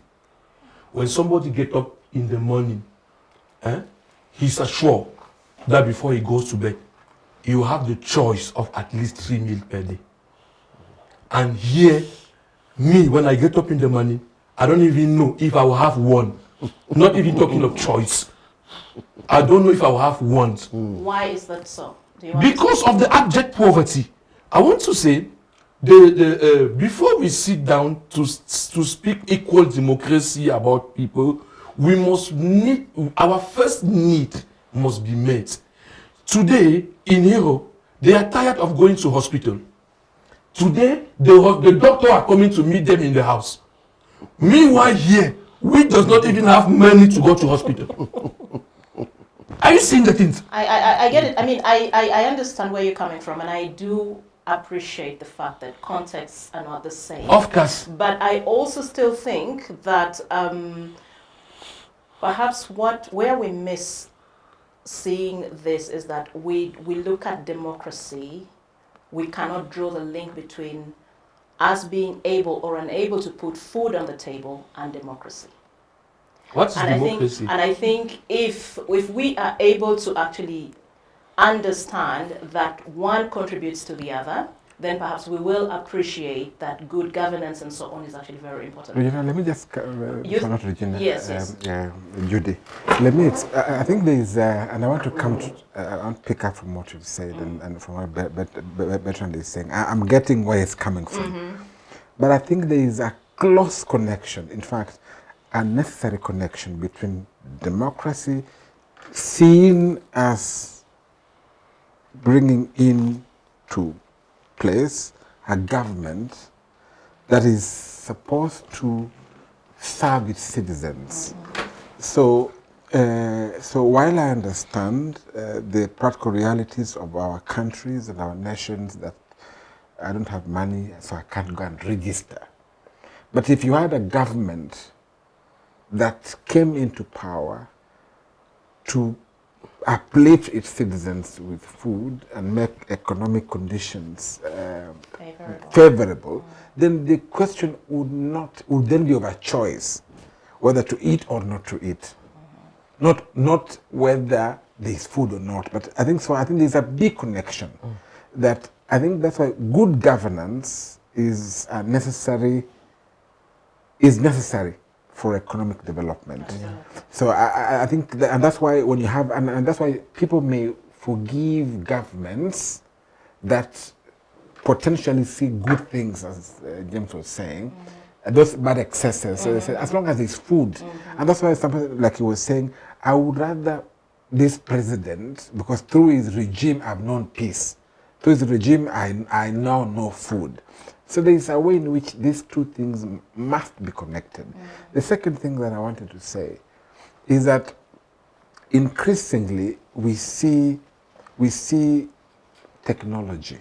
When somebody gets up in the morning, he's assured that before he goes to bed, he will have the choice of at least 3 meals per day. And here, me, when I get up in the morning, I don't even know if I will have one. Not even talking of choice. I don't know if I will have one. Why is that so? Because of the abject poverty. I want to say, before we sit down to speak equal democracy about people, we must need, our first need must be met. Today, in Europe, they are tired of going to hospital. Today, the doctor are coming to meet them in the house. Meanwhile, here, we does not even have money to go to hospital. Are you seeing the things? I get it. I mean, I understand where you're coming from, and I do appreciate the fact that contexts are not the same. Of course. But I also still think that perhaps where we miss seeing this is that we look at democracy, we cannot draw the link between us being able or unable to put food on the table and democracy. What's democracy? I think if we are able to actually understand that one contributes to the other, then perhaps we will appreciate that good governance and so on is actually very important. Regina, let me just, not Regina, yes. Judy. Let me, I think there is, and I want to come to, I want to pick up from what you've said and from what Bertrand is saying. I'm getting where it's coming from. But I think there is a close connection, in fact, a necessary connection between democracy seen as bringing in to place a government that is supposed to serve its citizens. So while I understand the practical realities of our countries and our nations, that I don't have money, so I can't go and register. But if you had a government that came into power to uplift its citizens with food and make economic conditions favorable, then the question would then be of a choice, whether to eat or not to eat. Not whether there's food or not, but I think so. I think there's a big connection that I think that's why good governance is necessary for economic development. So I think, and that's why when you have, and that's why people may forgive governments that potentially see good things, as James was saying, those bad excesses. So they say, as long as there's food. And that's why something like he was saying, I would rather this president, because through his regime I've known peace. Through his regime I now know food. So there is a way in which these two things must be connected. The second thing that I wanted to say is that increasingly we see technology.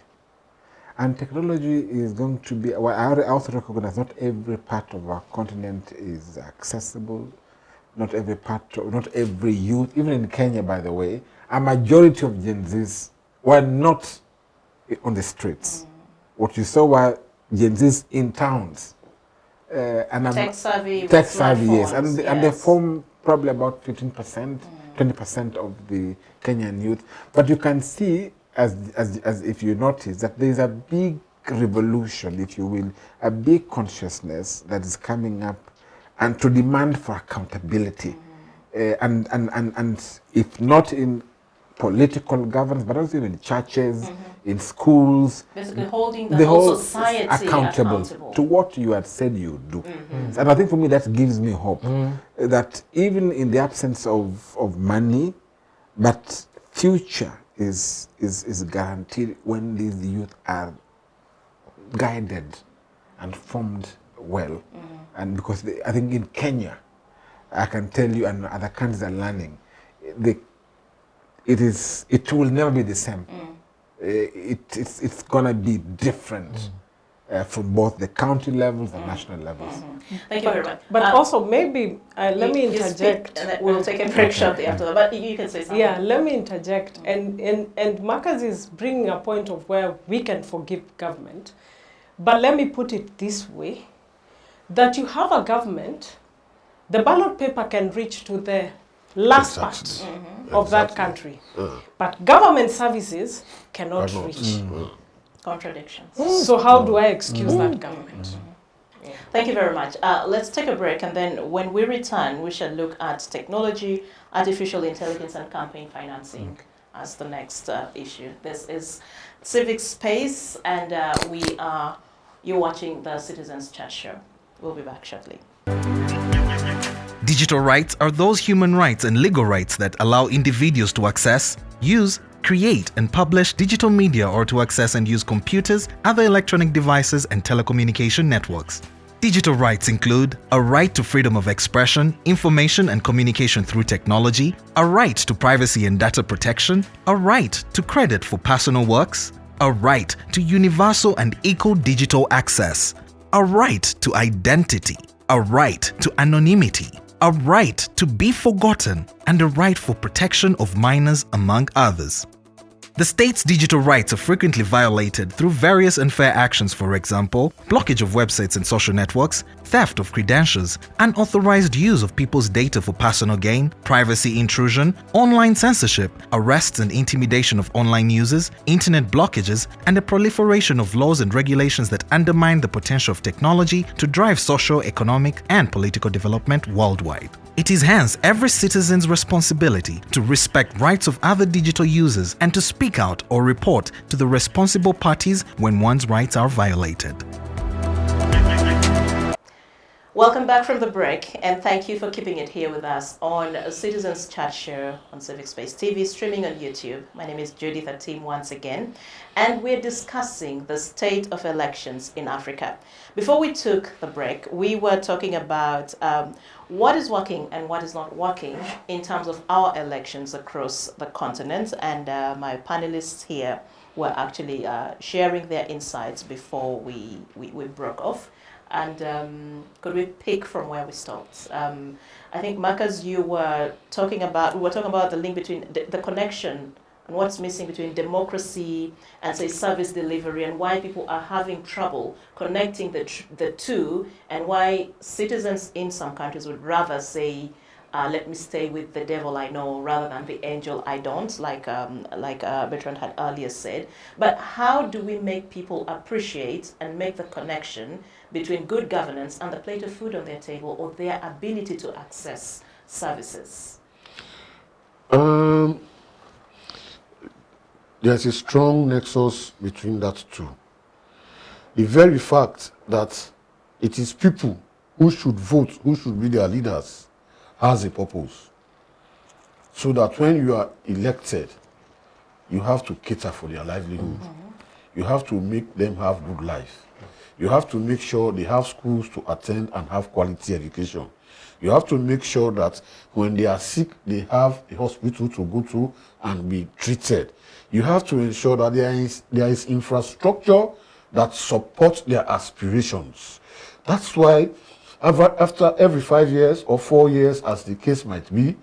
And technology is going to be, well, I also recognize not every part of our continent is accessible, not every youth, even in Kenya, by the way, a majority of Gen Zs were not on the streets. What you saw were Gen Zs in towns. And tech savvy, yes. And they form probably about 15%, 20% of the Kenyan youth. But you can see, as if you notice, that there is a big revolution, if you will, a big consciousness that is coming up, and to demand for accountability. And if not in political governance, but also in churches, in schools. Basically holding the whole society accountable to what you had said you would do. And I think for me that gives me hope, that even in the absence of money, but future is guaranteed when these youth are guided and formed well. And because I think in Kenya, I can tell you, and other countries are learning, it will never be the same. It's gonna be different from both the county levels and national levels. Thank you very much. But also maybe let me interject. We'll take a break shortly after that. But you can say something. Yeah, let me interject. And Marcus is bringing a point of where we can forgive government. But let me put it this way, that you have a government, the ballot paper can reach to the last part of that country. But government services cannot reach. Contradictions. So how do I excuse that government? Thank you very much. Let's take a break, and then when we return, we shall look at technology, artificial intelligence, and campaign financing as the next issue. This is Civic Space, and you're watching the Citizens Chat Show. We'll be back shortly. Digital rights are those human rights and legal rights that allow individuals to access, use, create and publish digital media or to access and use computers, other electronic devices, and telecommunication networks. Digital rights include a right to freedom of expression, information and communication through technology, a right to privacy and data protection, a right to credit for personal works, a right to universal and equal digital access, a right to identity, a right to anonymity, a right to be forgotten, and a right for protection of minors, among others. The state's digital rights are frequently violated through various unfair actions, for example, blockage of websites and social networks, theft of credentials, unauthorized use of people's data for personal gain, privacy intrusion, online censorship, arrests and intimidation of online users, internet blockages, and the proliferation of laws and regulations that undermine the potential of technology to drive social, economic, and political development worldwide. It is hence every citizen's responsibility to respect rights of other digital users and to speak out or report to the responsible parties when one's rights are violated. Welcome back from the break, and thank you for keeping it here with us on Citizens Chat Show on Civic Space TV, streaming on YouTube. My name is Judith Atim once again, and we're discussing the state of elections in Africa. Before we took the break, we were talking about what is working and what is not working in terms of our elections across the continent, and my panelists here were actually sharing their insights before we broke off. And could we pick from where we stopped? I think, Marcus, we were talking about the link between the connection and what's missing between democracy and, say, service delivery, and why people are having trouble connecting the two, and why citizens in some countries would rather say, let me stay with the devil I know rather than the angel I don't, like Bertrand had earlier said. But how do we make people appreciate and make the connection between good governance and the plate of food on their table, or their ability to access services? There's a strong nexus between that two. The very fact that it is people who should vote, who should be their leaders, has a purpose. So that when you are elected, you have to cater for their livelihood. You have to make them have good life. You have to make sure they have schools to attend and have quality education. You have to make sure that when they are sick, they have a hospital to go to and be treated. You have to ensure that there is infrastructure that supports their aspirations. That's why after every 5 years or 4 years, as the case might be,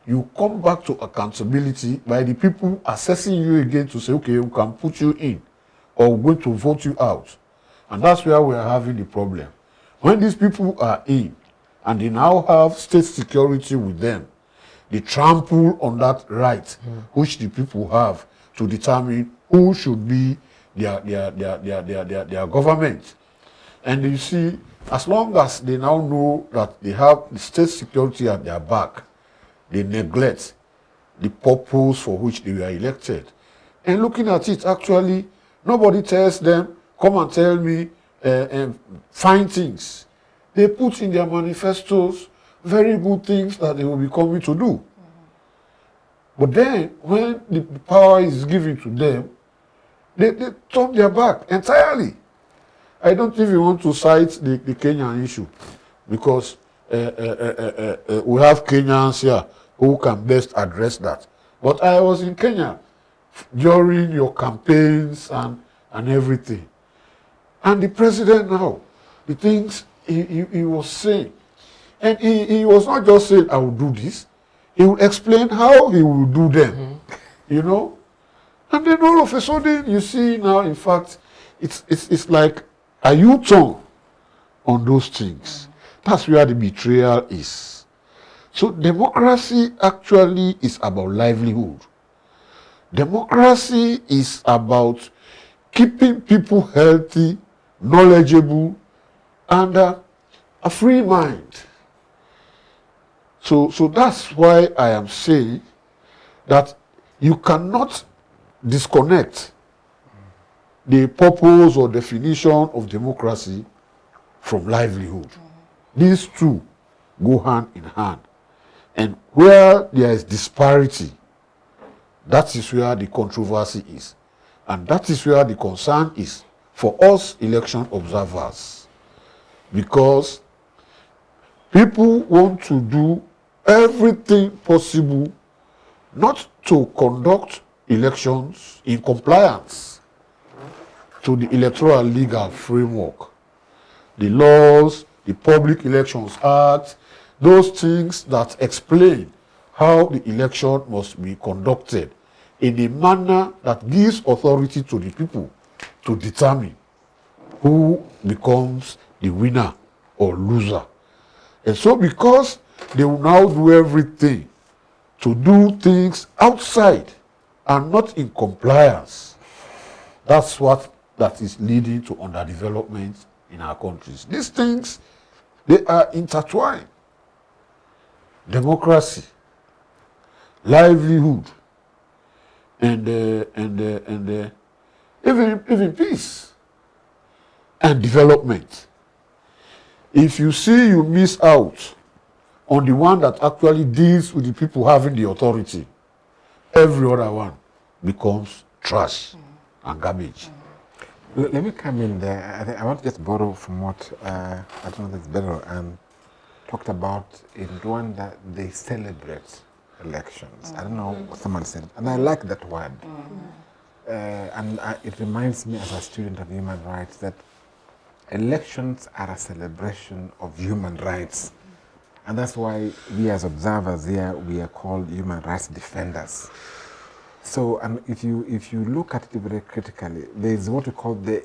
you come back to accountability by the people assessing you again to say, okay, we can put you in, or we're going to vote you out. And that's where we are having the problem. When these people are in, and they now have state security with them, they trample on that right which the people have to determine who should be their government. And you see, as long as they now know that they have the state security at their back, they neglect the purpose for which they were elected. And looking at it, actually, nobody tells them, come and tell me fine things. They put in their manifestos very good things that they will be coming to do. But then, when the power is given to them, they turn their back entirely. I don't even want to cite the Kenyan issue, because we have Kenyans here who can best address that. But I was in Kenya during your campaigns and everything. And the president now, the things he was saying, and he was not just saying, I will do this, he will explain how he will do them, you know. And then all of a sudden, you see now, in fact, it's like a U-turn on those things. That's where the betrayal is. So democracy actually is about livelihood. Democracy is about keeping people healthy, knowledgeable, and a free mind. So that's why I am saying that you cannot disconnect the purpose or definition of democracy from livelihood. These two go hand in hand. And where there is disparity, That is where the controversy is. And that is where the concern is for us election observers. Because people want to do everything possible not to conduct elections in compliance to the electoral legal framework. The laws, the Public Elections Act, those things that explain how the election must be conducted in a manner that gives authority to the people to determine who becomes the winner or loser. And so because they will now do everything to do things outside and not in compliance, that's what that is leading to underdevelopment in our countries. These things, they are intertwined. Democracy, livelihood, and even peace and development. If you see you miss out on the one that actually deals with the people having the authority, every other one becomes trash and garbage. Let me come in there. I want to just borrow from what I don't know if it's better and talked about in Rwanda. They celebrate elections. I don't know what someone said, and I like that word. It reminds me as a student of human rights that elections are a celebration of human rights, and that's why we as observers here we are called human rights defenders. So, and if you look at it very critically, there is what we call the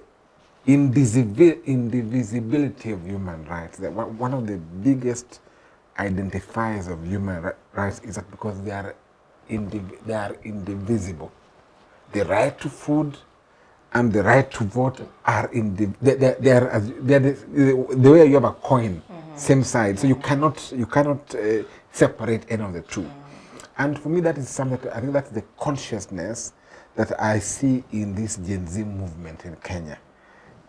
indivisibility of human rights. That one of the biggest identifiers of human rights is that because they are indivisible. The right to food and the right to vote are the way you have a coin, same side. So you cannot separate any of the two. And for me, that is something that I think that's the consciousness that I see in this Gen Z movement in Kenya.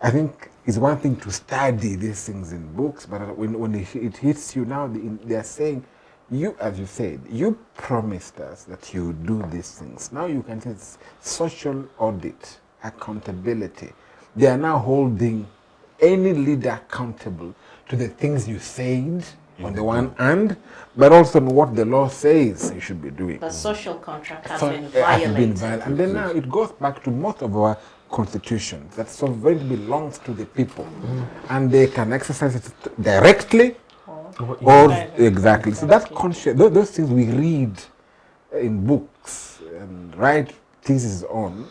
I think it's one thing to study these things in books, but when it hits you now, they are saying, you, as you said, you promised us that you do these things. Now you can say it's social audit, accountability. They are now holding any leader accountable to the things you said on the one hand, but also on what the law says you should be doing. The social contract has been violated. And then now it goes back to most of our constitutions that sovereignty belongs to the people, and they can exercise it directly or exactly. So that conscious, those things we read in books and write theses on,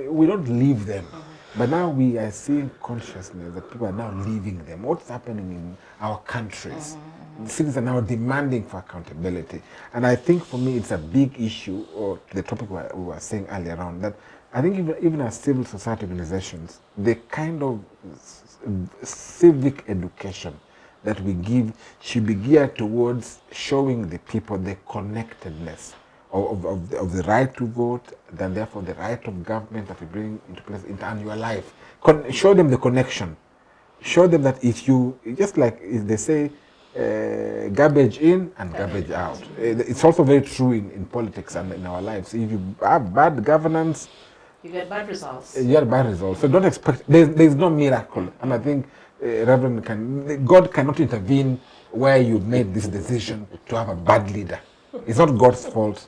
we don't leave them. But now we are seeing consciousness that people are now leaving them. What's happening in our countries? Things are now demanding for accountability. And I think for me it's a big issue, or the topic we were saying earlier on, that I think even as civil society organizations, the kind of civic education that we give should be geared towards showing the people the connectedness of the right to vote, then therefore the right of government that we bring into place into your life. Show them the connection. Show them that if you, just like if they say, garbage in and garbage out. It's also very true in politics and in our lives. If you have bad governance, you get bad results. You get bad results. So don't expect, there's no miracle. And I think God cannot intervene where you made this decision to have a bad leader. It's not God's fault.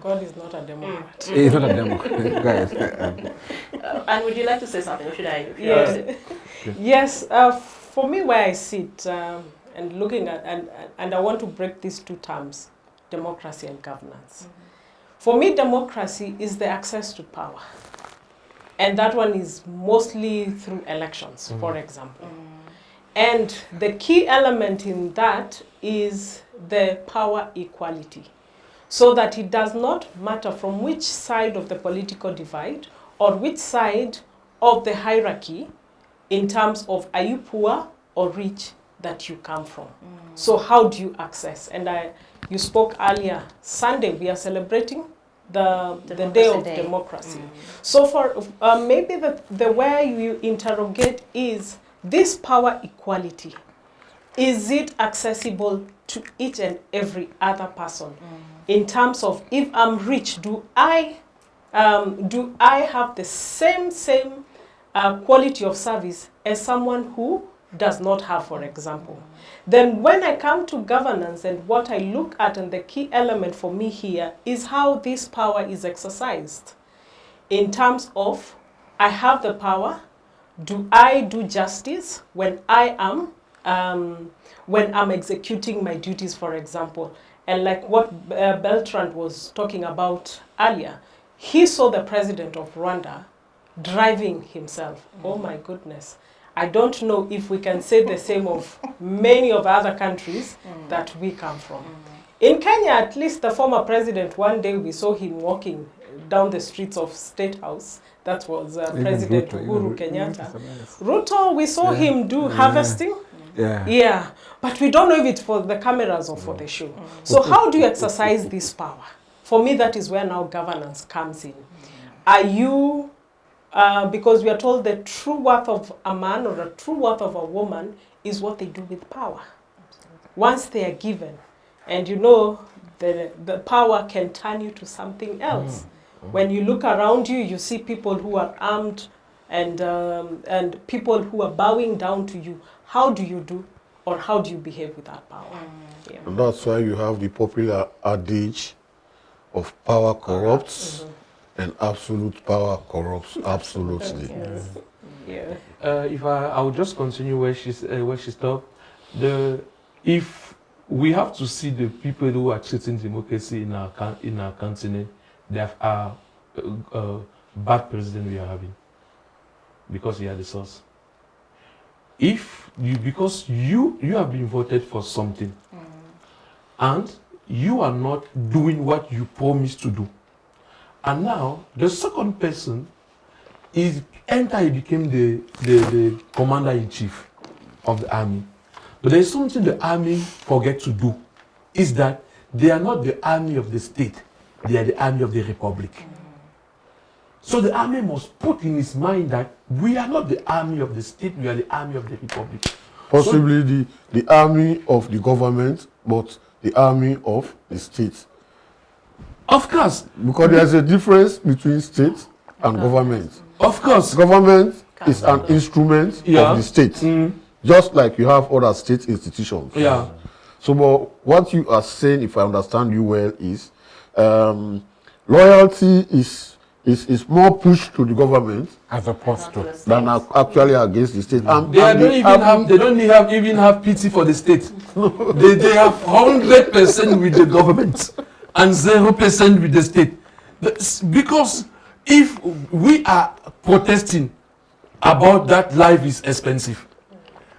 God is not a Democrat. He's not a Democrat. And would you like to say something, or should I? Yes. Yes. For me, where I sit and looking at, and I want to break these two terms, democracy and governance. For me, democracy is the access to power. And that one is mostly through elections, for example. And the key element in that is the power equality. So that it does not matter from which side of the political divide or which side of the hierarchy in terms of are you poor or rich that you come from. So how do you access? And you spoke earlier, Sunday we are celebrating the Day of Democracy. So for maybe the way you interrogate is this power equality. Is it accessible to each and every other person? In terms of if I'm rich, do I do I have the same quality of service as someone who does not have, for example? Then when I come to governance, and what I look at, and the key element for me here is how this power is exercised. In terms of, I have the power, do I do justice when I'm executing my duties, for example? And like what Bertrand was talking about earlier, he saw the president of Rwanda driving himself. Oh my goodness. I don't know if we can say the same of many of other countries that we come from. In Kenya, at least the former president, one day we saw him walking down the streets of State House. That was President Uhuru Kenyatta. Ruto, we saw him do harvesting. Yeah, but we don't know if it's for the cameras or for the show. So how do you exercise this power? For me, that is where now governance comes in. Are you, because we are told the true worth of a man or the true worth of a woman is what they do with power. Once they are given, and you know, the power can turn you to something else. When you look around you, you see people who are armed and people who are bowing down to you. How do you do, or how do you behave with that power? Yeah. And that's why you have the popular adage of power corrupts and absolute power corrupts absolutely. Yes. Yeah. If I will just continue where she stopped. If we have to see the people who are treating democracy in our continent, they are bad president we are having, because you are the source. Because you have been voted for something, and you are not doing what you promised to do, and now the second person he became the commander-in-chief of the army. But there is something the army forget to do, is that they are not the army of the state, they are the army of the republic. So the army must put in his mind that we are not the army of the state, we are the army of the republic. Possibly so, the army of the government, but the army of the state. Of course. Because there's a difference between state and government. Of course. Government is an instrument of the state. Just like you have other state institutions. Yeah. So but what you are saying, if I understand you well, is loyalty is more pushed to the government as opposed to than actually against the state. They don't even have pity for the state. they have 100% with the government and 0% with the state. Because if we are protesting about that life is expensive,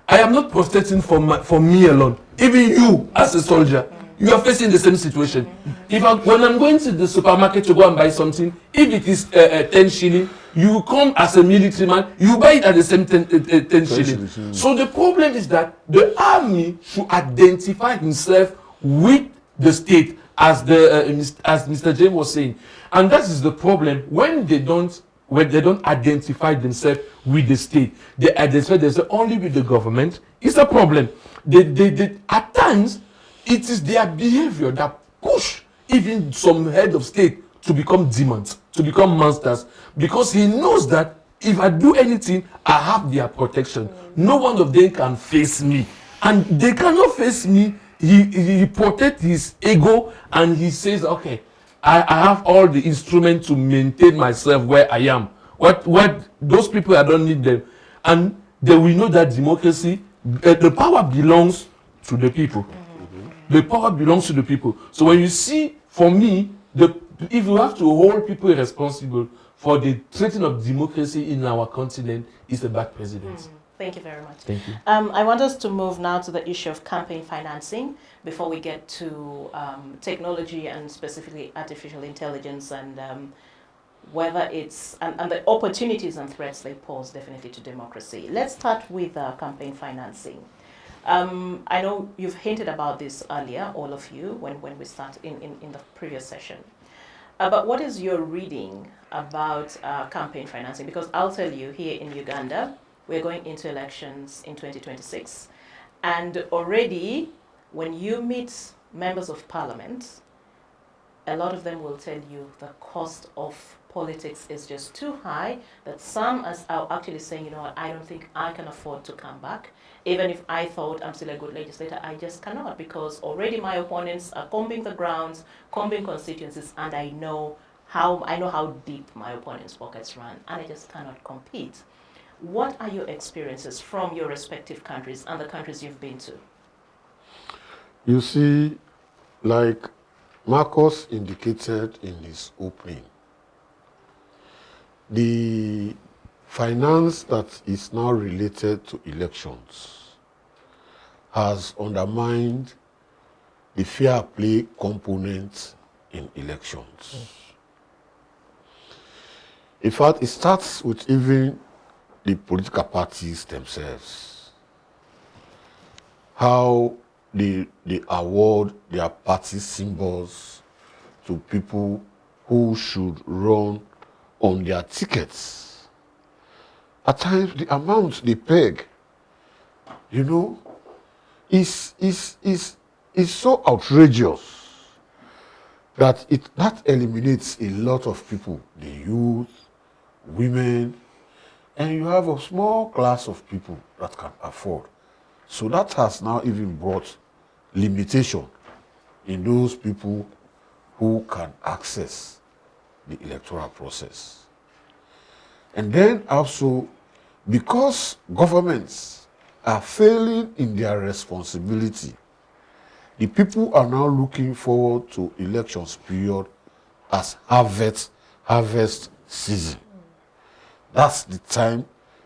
I am not protesting for me alone. Even you, as a soldier, you are facing the same situation. When I'm going to the supermarket to go and buy something, if it is 10 shilling, you come as a military man, you buy it at the same 10 shilling. So the problem is that the army should identify himself with the state, as Mr. James was saying. And that is the problem. When they don't identify themselves with the state, they identify themselves only with the government, it's a problem. At times, it is their behavior that push even some head of state to become demons, to become monsters, because he knows that if I do anything, I have their protection. No one of them can face me. And they cannot face me. He protects his ego, and he says, okay, I have all the instruments to maintain myself where I am. What those people, I don't need them. And they will know that democracy, the power belongs to the people. The power belongs to the people. So when you see, for me, if you have to hold people responsible for the threatening of democracy in our continent, it's a bad president. Thank you very much. Thank you. I want us to move now to the issue of campaign financing before we get to technology and specifically artificial intelligence and whether it's and the opportunities and threats they pose definitely to democracy. Let's start with campaign financing. I know you've hinted about this earlier, all of you, when we start in the previous session. But what is your reading about campaign financing? Because I'll tell you, here in Uganda, we're going into elections in 2026. And already, when you meet members of parliament, a lot of them will tell you the cost of politics is just too high, that some are actually saying, you know what, I don't think I can afford to come back. Even if I thought I'm still a good legislator, I just cannot, because already my opponents are combing the grounds, combing constituencies, and I know how deep my opponents' pockets run, and I just cannot compete. What are your experiences from your respective countries and the countries you've been to? You see, like Marcus indicated in his opening, the finance that is now related to elections has undermined the fair play component in elections. In fact, it starts with even the political parties themselves. How they award their party symbols to people who should run on their tickets. At times, the amount they peg, you know, is so outrageous that that eliminates a lot of people, the youth, women, and you have a small class of people that can afford. So that has now even brought limitation in those people who can access the electoral process. And then also, because governments are failing in their responsibility, the people are now looking forward to elections period as harvest season. That's the time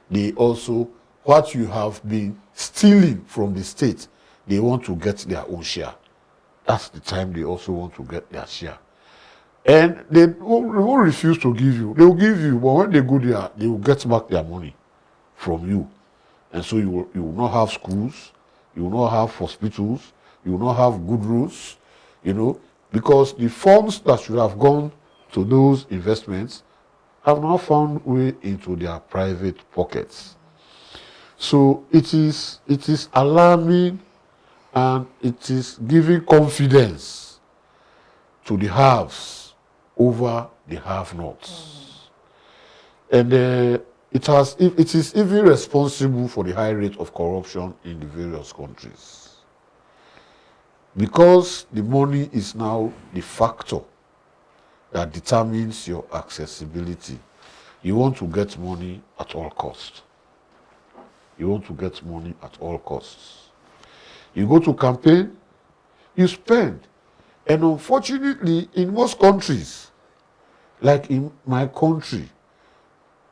they also, what you have been stealing from the state, they want to get their own share. That's the time they also want to get their share. And they won't refuse to give you. They will give you, but when they go there, they will get back their money from you. And so you will not have schools, you will not have hospitals, you will not have good roads, you know, because the funds that should have gone to those investments have now found way into their private pockets. So it is alarming, and it is giving confidence to the haves over the have-nots. And it is even responsible for the high rate of corruption in the various countries. Because the money is now the factor that determines your accessibility. You want to get money at all costs. You want to get money at all costs. You go to campaign, you spend. And unfortunately, in most countries, like in my country,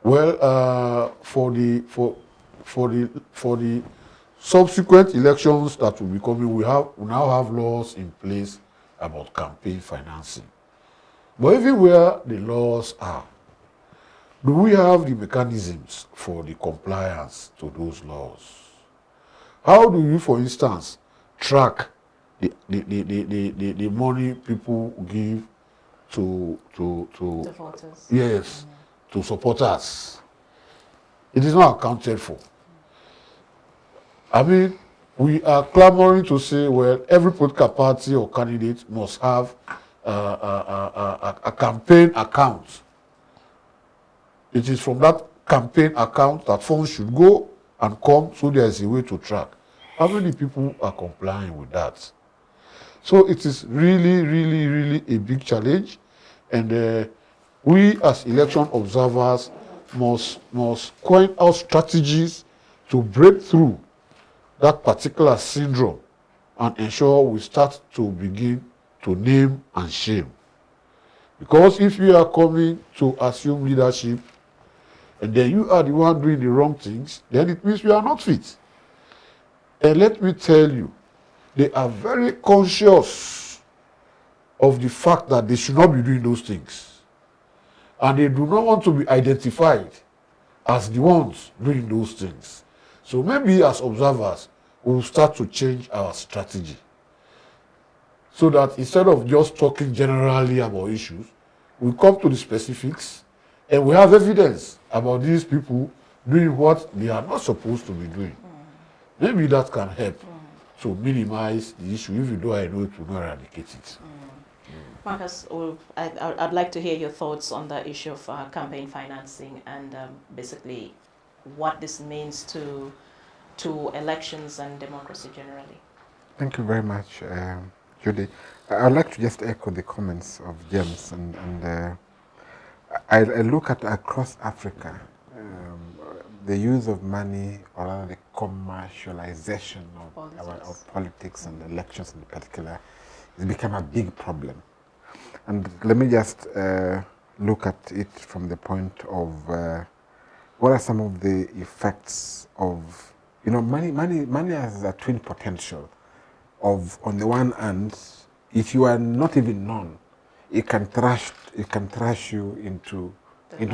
well, for the subsequent elections that will be coming, we now have laws in place about campaign financing. But even where the laws are, do we have the mechanisms for the compliance to those laws? How do you, for instance, track the money people give to The voters. yes, to supporters? It is not accounted for. I mean, we are clamoring to say, well, every political party or candidate must have a campaign account. It is from that campaign account that funds should go and come, so there is a way to track. How many people are complying with that? So it is really, really, really a big challenge, and we as election observers must coin out strategies to break through that particular syndrome and ensure we start to begin to name and shame. Because if you are coming to assume leadership and then you are the one doing the wrong things, then it means you are not fit. And let me tell you, they are very conscious of the fact that they should not be doing those things. And they do not want to be identified as the ones doing those things. So maybe as observers, we will start to change our strategy. So that instead of just talking generally about issues, we come to the specifics and we have evidence about these people doing what they are not supposed to be doing. Maybe that can help to minimize the issue, even though I know it will not eradicate it. Marcus, I'd like to hear your thoughts on the issue of campaign financing and basically what this means to elections and democracy generally. Thank you very much, Judy. I'd like to just echo the comments of James, and I look at across Africa, the use of money, or rather the commercialization of politics and elections in particular, has become a big problem. And let me just look at it from the point of what are some of the effects of, money has a twin potential of, on the one hand, if you are not even known, it can thrash you into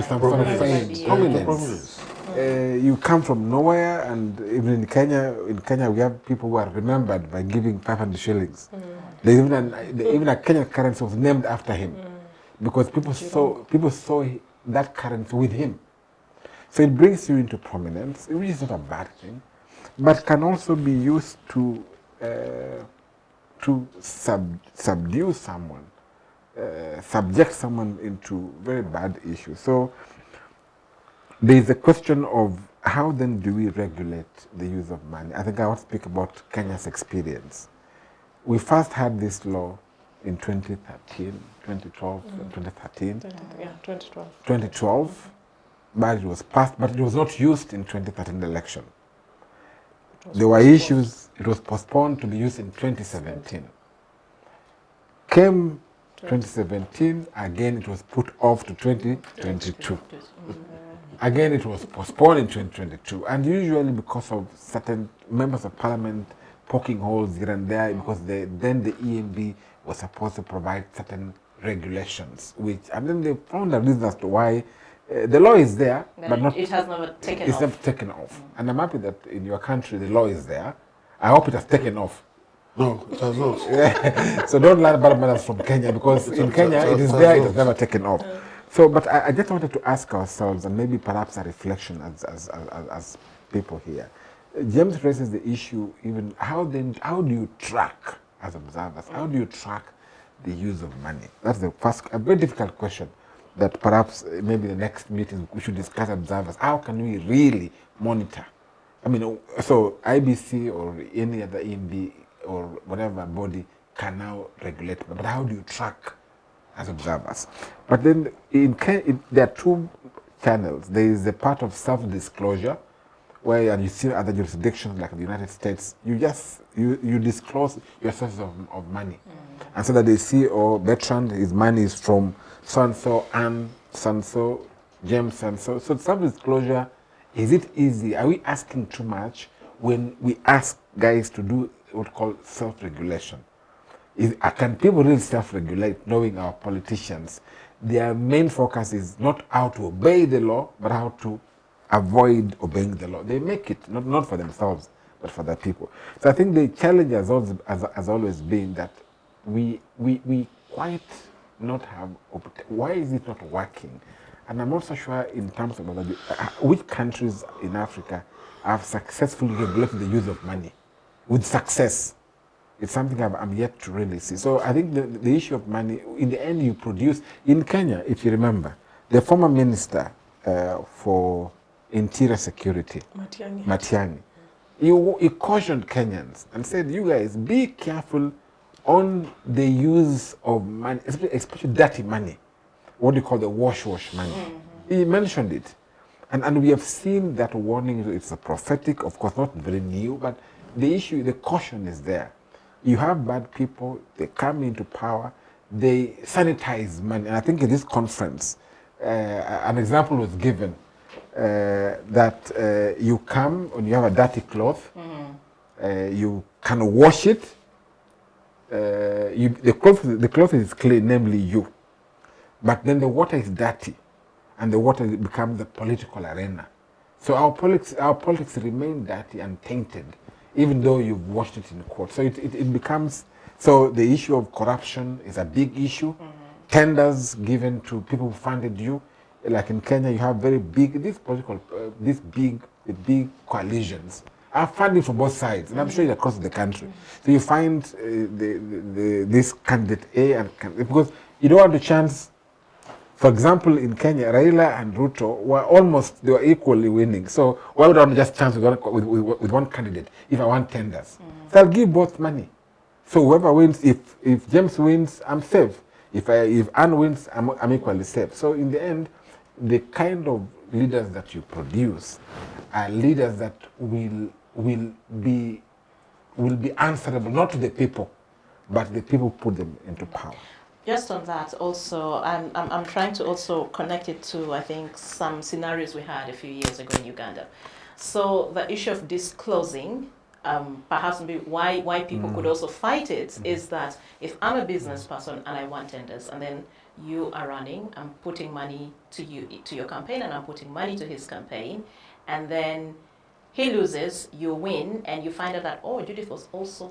some sort of fame, prominence. You come from nowhere, and even in Kenya we have people who are remembered by giving 500 shillings. Even a Kenyan currency was named after him because people saw that currency with him. So it brings you into prominence, which is not a bad thing, but can also be used to subdue someone, subject someone into very bad issues. So there is a question of how then do we regulate the use of money? I think I want to speak about Kenya's experience. We first had this law in 2013, 2012, 2013. Yeah, 2012. 2012, but it was passed, but it was not used in 2013 election. There were issues, it was postponed to be used in 2017. Came 2017, again it was put off to 2022. Again it was postponed in 2022, and usually because of certain members of parliament poking holes here and there, because then the EMB was supposed to provide certain regulations, and then they found a reason as to why the law is there, but it has never taken off. It's never taken off. And I'm happy that in your country the law is there. I hope it has taken off. No, it has not. So don't learn bad manners from Kenya, because in Kenya it is there, it has never taken off. So, but I just wanted to ask ourselves, and maybe perhaps a reflection as people here. James raises the issue, even how do you track as observers? How do you track the use of money? That's the first, a very difficult question that perhaps maybe the next meeting we should discuss observers. How can we really monitor? I mean, so IBC or any other EMB or whatever body can now regulate, but how do you track as observers? But then there are two channels. There is the part of self-disclosure, where, and you see other jurisdictions like the United States, you disclose your sources of money. And so that they see, oh, Bertrand, his money is from so-and-so, Anne, so-and-so, James, so-and-so. So self-disclosure, is it easy? Are we asking too much when we ask guys to do what we call self-regulation? Can people really self-regulate, knowing our politicians? Their main focus is not how to obey the law, but how to avoid obeying the law. They make it, not for themselves, but for their people. So I think the challenge has always been that we quite not have, why is it not working? And I'm not so sure in terms of which countries in Africa have successfully regulated the use of money with success. It's something I'm yet to really see. So I think the issue of money, in the end you produce, in Kenya, if you remember, the former minister for Interior Security, Matiang'i, he cautioned Kenyans and said, you guys, be careful on the use of money, especially dirty money, what do you call the wash money. He mentioned it. And we have seen that warning. It's a prophetic, of course, not very new, but the issue, the caution is there. You have bad people, they come into power, they sanitize money. And I think in this conference, an example was given that you come and you have a dirty cloth, you can wash it, the cloth is clean, namely you, but then the water is dirty, and the water becomes the political arena. So our politics remain dirty and tainted, even though you've washed it in court. So it becomes, so the issue of corruption is a big issue. Tenders given to people who funded you, like in Kenya, you have very big, these big coalitions are funding from both sides, and I'm sure it's across the country. So you find this candidate A and candidate, because you don't want to chance. For example, in Kenya, Raila and Ruto they were equally winning. So why would I want to just chance with one candidate if I want tenders? So I'll give both money. So whoever wins, if James wins, I'm safe. If Anne wins, I'm equally safe. So in the end, the kind of leaders that you produce are leaders that will be answerable not to the people, but the people put them into power. Just on that also, I'm trying to also connect it to, I think, some scenarios we had a few years ago in Uganda. So the issue of disclosing, perhaps maybe why people could also fight it, is that if I'm a business person and I want tenders, and then you are running, I'm putting money to your campaign, and I'm putting money to his campaign, and then he loses, you win, and you find out that, oh, Judith was also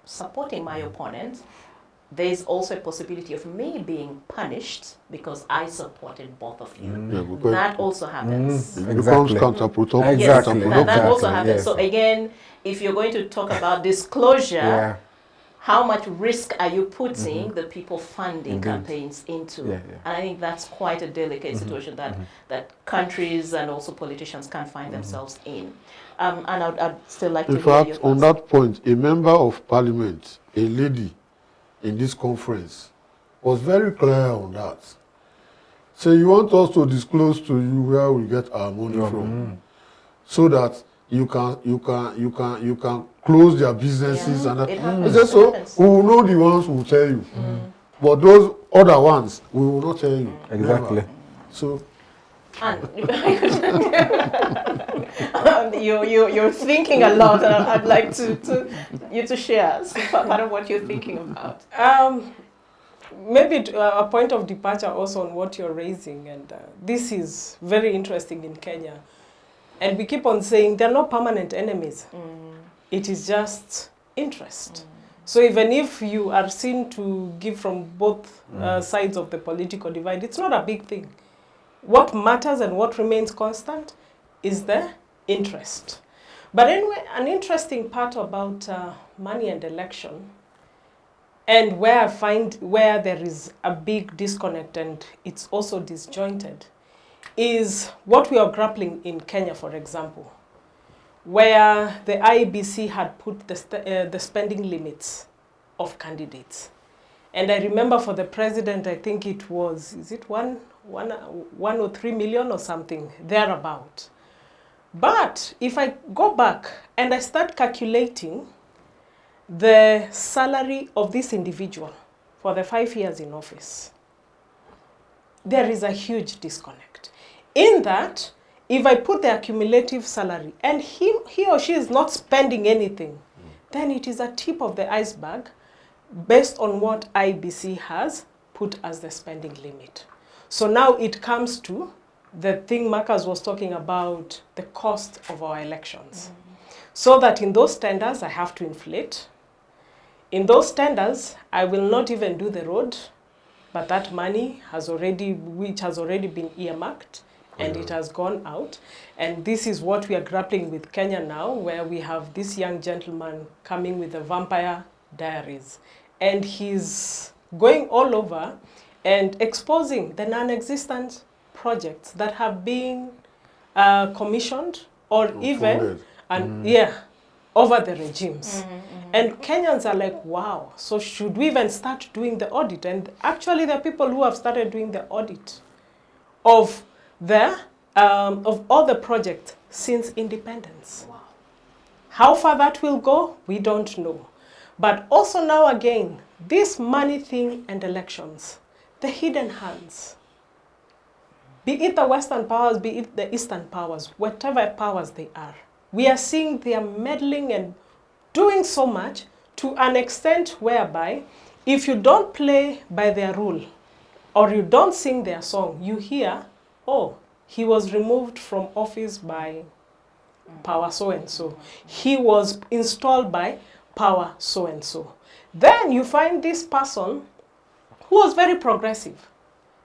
supporting my opponent. There's also a possibility of me being punished because I supported both of you. That also happens. It becomes counterproductive. Yes, that also happens. Yes. So again, if you're going to talk about disclosure, how much risk are you putting the people funding campaigns into? And I think that's quite a delicate situation that countries and also politicians can find themselves in. And I'd still like to hear your thoughts. In fact, on that point, a member of parliament, a lady, in this conference was very clear on that. So you want us to disclose to you where we get our money from, so that you can close their businesses and that. So we will know the ones who will tell you, but those other ones we will not tell you. Exactly. Never. So. And you're thinking a lot, and I'd like you to share part of what you're thinking about. Maybe a point of departure also on what you're raising, and this is very interesting in Kenya. And we keep on saying there are no permanent enemies. It is just interest. So even if you are seen to give from both sides of the political divide, it's not a big thing. What matters and what remains constant is the interest. But anyway, an interesting part about money and election, and where I find where there is a big disconnect and it's also disjointed, is what we are grappling in Kenya, for example, where the IEBC had put the spending limits of candidates. And I remember for the president, I think it was, is it 1 or 3 million or something, thereabout. But if I go back and I start calculating the salary of this individual for the 5 years in office, there is a huge disconnect. In that, if I put the accumulative salary and he or she is not spending anything, then it is a tip of the iceberg based on what IBC has put as the spending limit. So now it comes to the thing Marcus was talking about, the cost of our elections. So that in those tenders, I have to inflate. In those tenders, I will not even do the road, but that money which has already been earmarked, and it has gone out. And this is what we are grappling with Kenya now, where we have this young gentleman coming with the Vampire Diaries. And he's going all over and exposing the non-existent projects that have been commissioned or even over the regimes. And Kenyans are like, wow, so should we even start doing the audit? And actually there are people who have started doing the audit of all the projects since independence. Wow. How far that will go, we don't know. But also now again, this money thing and elections, the hidden hands, be it the Western powers, be it the Eastern powers, whatever powers they are, we are seeing they are meddling and doing so much to an extent whereby if you don't play by their rule or you don't sing their song, you hear, oh, he was removed from office by power so-and-so. He was installed by power so-and-so. Then you find this person who was very progressive.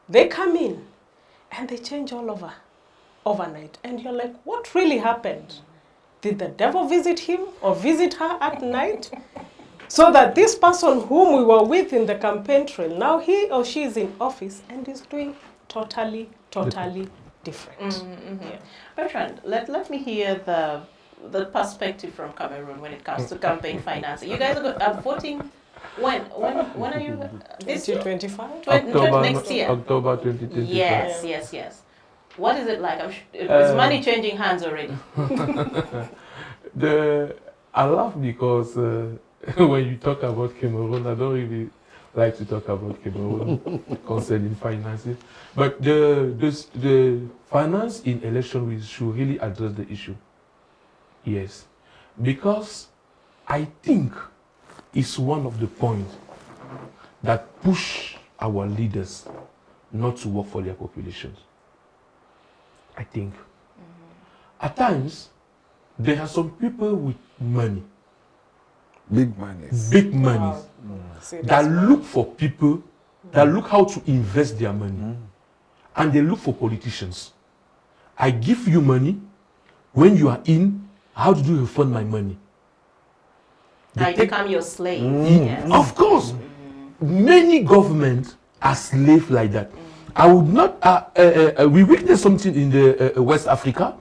They come in and they change all over overnight. And you're like, what really happened? Did the devil visit him or visit her at night? So that this person whom we were with in the campaign trail, now he or she is in office and is doing totally different. Yeah. Bertrand, let me hear the perspective from Cameroon when it comes to campaign financing. You guys are voting when are you? This year? 2025? Next year. October 2025. Yes. What is it like? Is money changing hands already? I laugh because when you talk about Cameroon, I don't really like to talk about Cameroon concerning finances. But the finance in election, we should really address the issue. Yes. Because I think it's one of the points that push our leaders not to work for their populations. I think. At times, there are some people with money. Big money. Big money. That look for people, that look how to invest their money. And they look for politicians. I give you money. When you are in, how do you refund my money? I become your slave. Yes. Of course. Many governments are slaves like that. I would not. We witnessed something in the West Africa.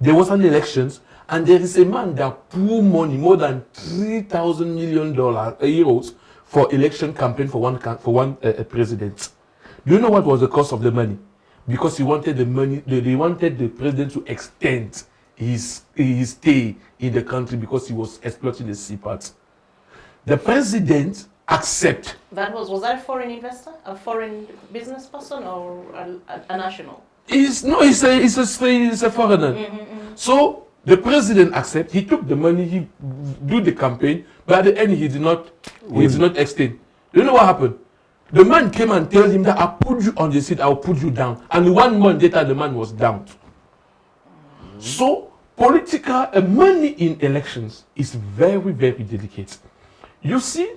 There was an elections, and there is a man that poor money, more than $3,000 million euros for election campaign for one president. Do you know what was the cost of the money? Because he wanted the money. They wanted the president to extend his stay in the country because he was exploiting the sea parts. The president accept. Was that a foreign investor, a foreign business person, or a national? He's a foreigner. So the president accept. He took the money. He do the campaign, but at the end he did not extend. Do you know what happened? The man came and told him that I'll put you on the seat. I'll put you down. And 1 month later, the man was down. So political money in elections is very delicate. You see,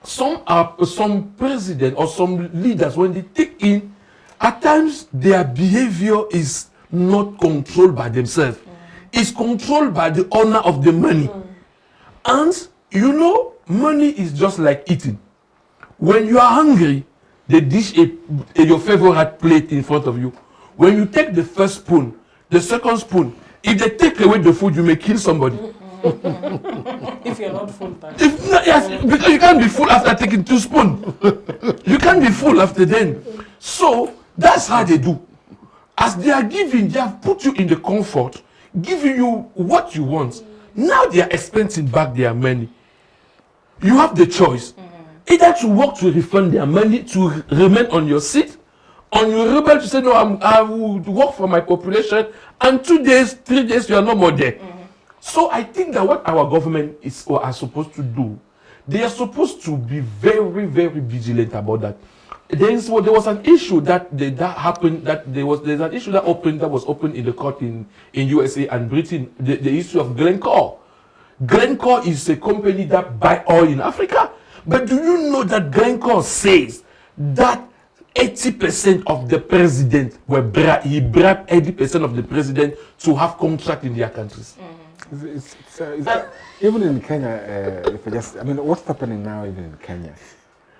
some president or some leaders, when they take in, at times their behavior is not controlled by themselves. It's controlled by the owner of the money. And you know, money is just like eating. When you are hungry, they dish your favorite plate in front of you. When you take the first spoon, the second spoon, if they take away the food, you may kill somebody. If you're not full, yes, because you can't be full after taking 2 spoons. You can't be full after then. So that's how they do. As they are giving, they have put you in the comfort, giving you what you want. Now they are expensing back their money. You have the choice. Either to work to refund their money, to remain on your seat, on your rebel to say, no, I will work for my population, and 2 days, 3 days, you are no more there. So I think that what our government is or are supposed to do, they are supposed to be very vigilant about that. There was an issue that happened, that there's an issue that was opened in the court in USA and Britain, the issue of Glencore. Glencore is a company that buy oil in Africa. But do you know that Glencore says that 80% of the president he bribed 80% of the president to have contract in their countries? Even in Kenya, what's happening now even in Kenya?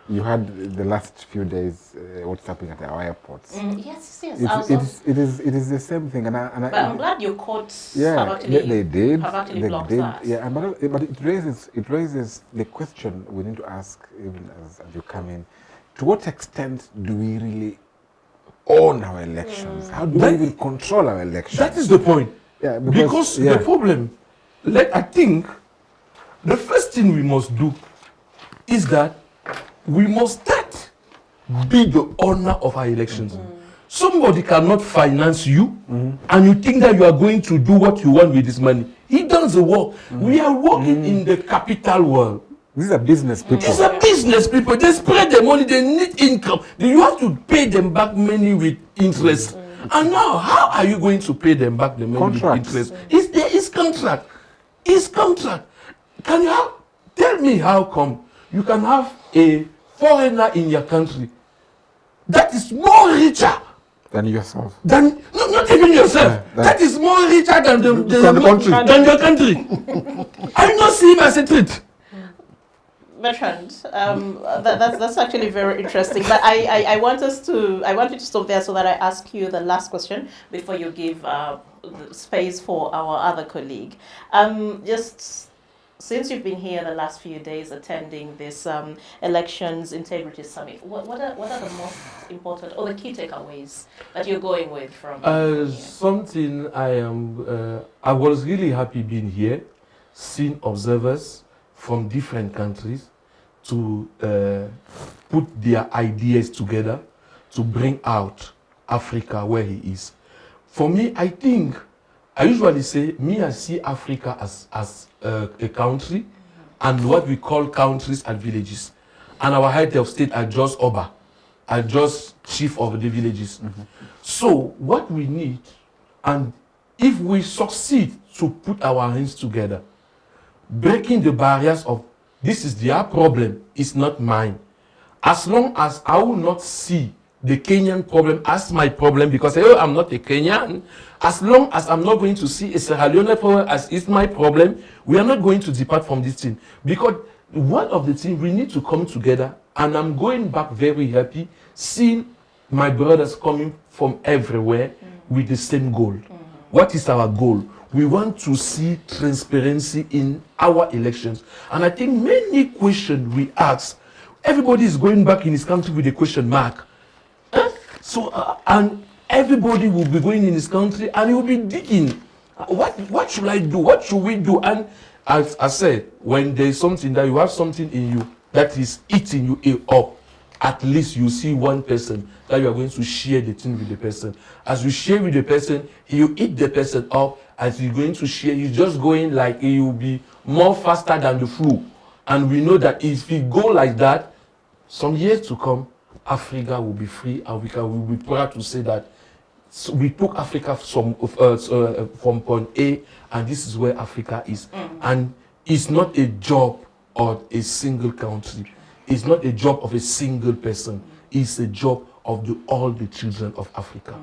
You had the last few days what's happening at our airports. Yes. It is the same thing, but I'm glad your courts have actually blocked that. Yeah, but it raises the question we need to ask even as you come in: to what extent do we really own our elections? How do we even control our elections? That is the point. Yeah, because the problem, I think, the first thing we must do is that we must start be the owner of our elections. Somebody cannot finance you, and you think that you are going to do what you want with this money. He does the work. We are working in the capital world. These are business people. These are business people. They spread their money. They need income. You have to pay them back money with interest. And now, how are you going to pay them back the money with interest? There is contract. It's contract. Tell me how come you can have a foreigner in your country that is more richer Than yourself. No, not even yourself. That is more richer than the country. Than your country. I do not see him as a threat. Bertrand, that's actually very interesting. But I want you to stop there so that I ask you the last question before you give space for our other colleague. Just since you've been here the last few days attending this elections integrity summit, what are the most important or the key takeaways that you're going with from? Something I was really happy being here, seeing observers from different countries to put their ideas together to bring out Africa where he is. For me, I usually say, I see Africa as a country and what we call countries and villages. And our head of state are just Oba, are just chief of the villages. So what we need, and if we succeed to put our hands together, breaking the barriers of this is their problem, it's not mine. As long as I will not see the Kenyan problem as my problem because I'm not a Kenyan, as long as I'm not going to see a Sierra Leone problem as it's my problem, we are not going to depart from this thing. Because one of the things we need to come together, and I'm going back very happy seeing my brothers coming from everywhere with the same goal. What is our goal? We want to see transparency in our elections. And I think many questions we ask, everybody is going back in his country with a question mark. So, and everybody will be going in his country and he will be digging. What should I do? What should we do? And as I said, when there's something that you have something in you that is eating you up, at least you see one person that you are going to share the thing with the person. As you share with the person, you eat the person up. As you're going to share, you're just going like it will be more faster than the flu. And we know that if we go like that, some years to come, Africa will be free, and we will be proud to say that we took Africa from point A, and this is where Africa is. And it's not a job of a single country. It's not a job of a single person. It's a job of all the children of Africa.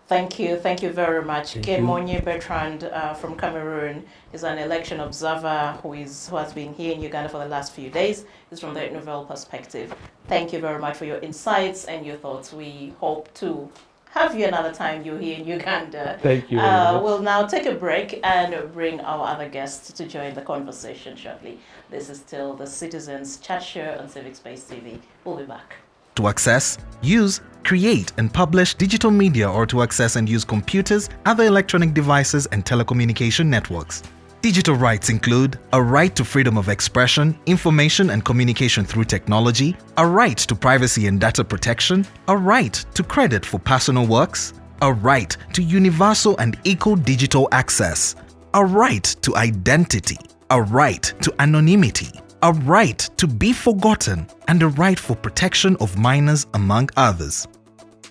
Thank you very much. Keumogne Bertrand from Cameroon is an election observer who has been here in Uganda for the last few days. He's from the Nouvelle Perspective. Thank you very much for your insights and your thoughts. We hope to have you another time you're here in Uganda. Thank you. We'll now take a break and bring our other guests to join the conversation shortly. This is still the Citizens Chat Show on Civic Space TV. We'll be back. To access, use, create and publish digital media or to access and use computers, other electronic devices and telecommunication networks. Digital rights include a right to freedom of expression, information and communication through technology, a right to privacy and data protection, a right to credit for personal works, a right to universal and equal digital access, a right to identity, a right to anonymity, a right to be forgotten, and a right for protection of minors, among others.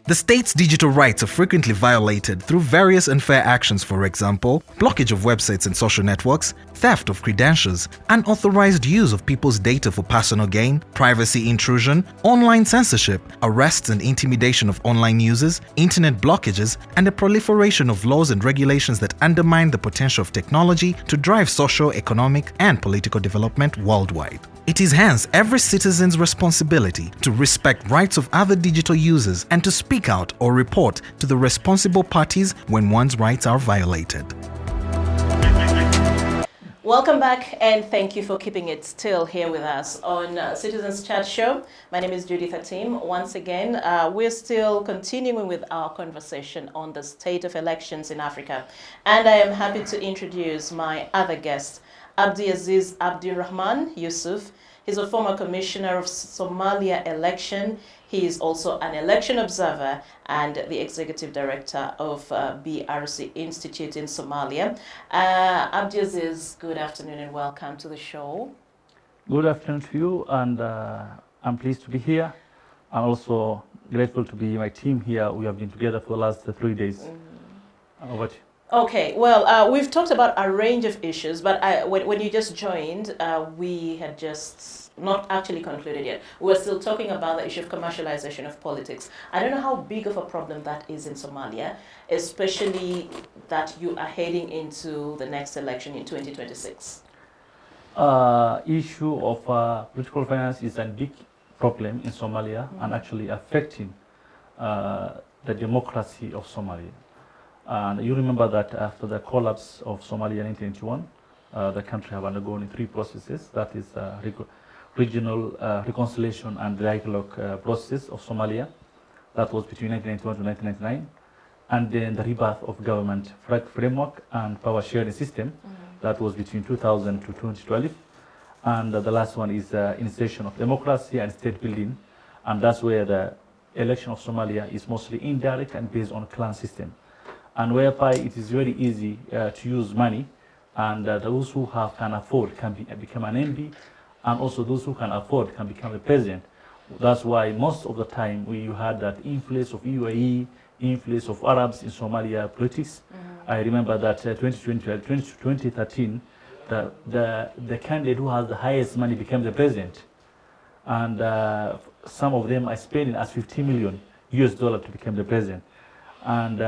The state's digital rights are frequently violated through various unfair actions, for example, blockage of websites and social networks, theft of credentials, unauthorized use of people's data for personal gain, privacy intrusion, online censorship, arrests and intimidation of online users, internet blockages, and the proliferation of laws and regulations that undermine the potential of technology to drive social, economic, and political development worldwide. It is hence every citizen's responsibility to respect rights of other digital users and to speak out or report to the responsible parties when one's rights are violated. Welcome back and thank you for keeping it still here with us on Citizens Chat Show. My name is Judith Atim. Once again, we're still continuing with our conversation on the state of elections in Africa. And I am happy to introduce my other guest, Abdiaziz Abdrahman Yusuf. He's a former commissioner of Somalia election. He is also an election observer and the executive director of BRC Institute in Somalia. Abdiaziz, good afternoon and welcome to the show. Good afternoon to you, and I'm pleased to be here. I'm also grateful to be my team here. We have been together for the last 3 days. Over to you. Okay, well, we've talked about a range of issues, but when you just joined, we had just not actually concluded yet. We're still talking about the issue of commercialization of politics. I don't know how big of a problem that is in Somalia, especially that you are heading into the next election in 2026. Issue of political finance is a big problem in Somalia and actually affecting the democracy of Somalia. And you remember that after the collapse of Somalia in 1991, the country have undergone 3 processes. That is regional reconciliation and dialogue process of Somalia. That was between 1991 to 1999. And then the rebirth of government framework and power sharing system. That was between 2000 to 2012. And the last one is initiation of democracy and state building. And that's where the election of Somalia is mostly indirect and based on clan system. And whereby it is very easy to use money, and those who can afford can become an MP, and also those who can afford can become the president. That's why most of the time you had that influence of UAE, influence of Arabs in Somalia politics. I remember that 2013, the candidate who has the highest money became the president, and some of them are spending as $50 million to become the president. And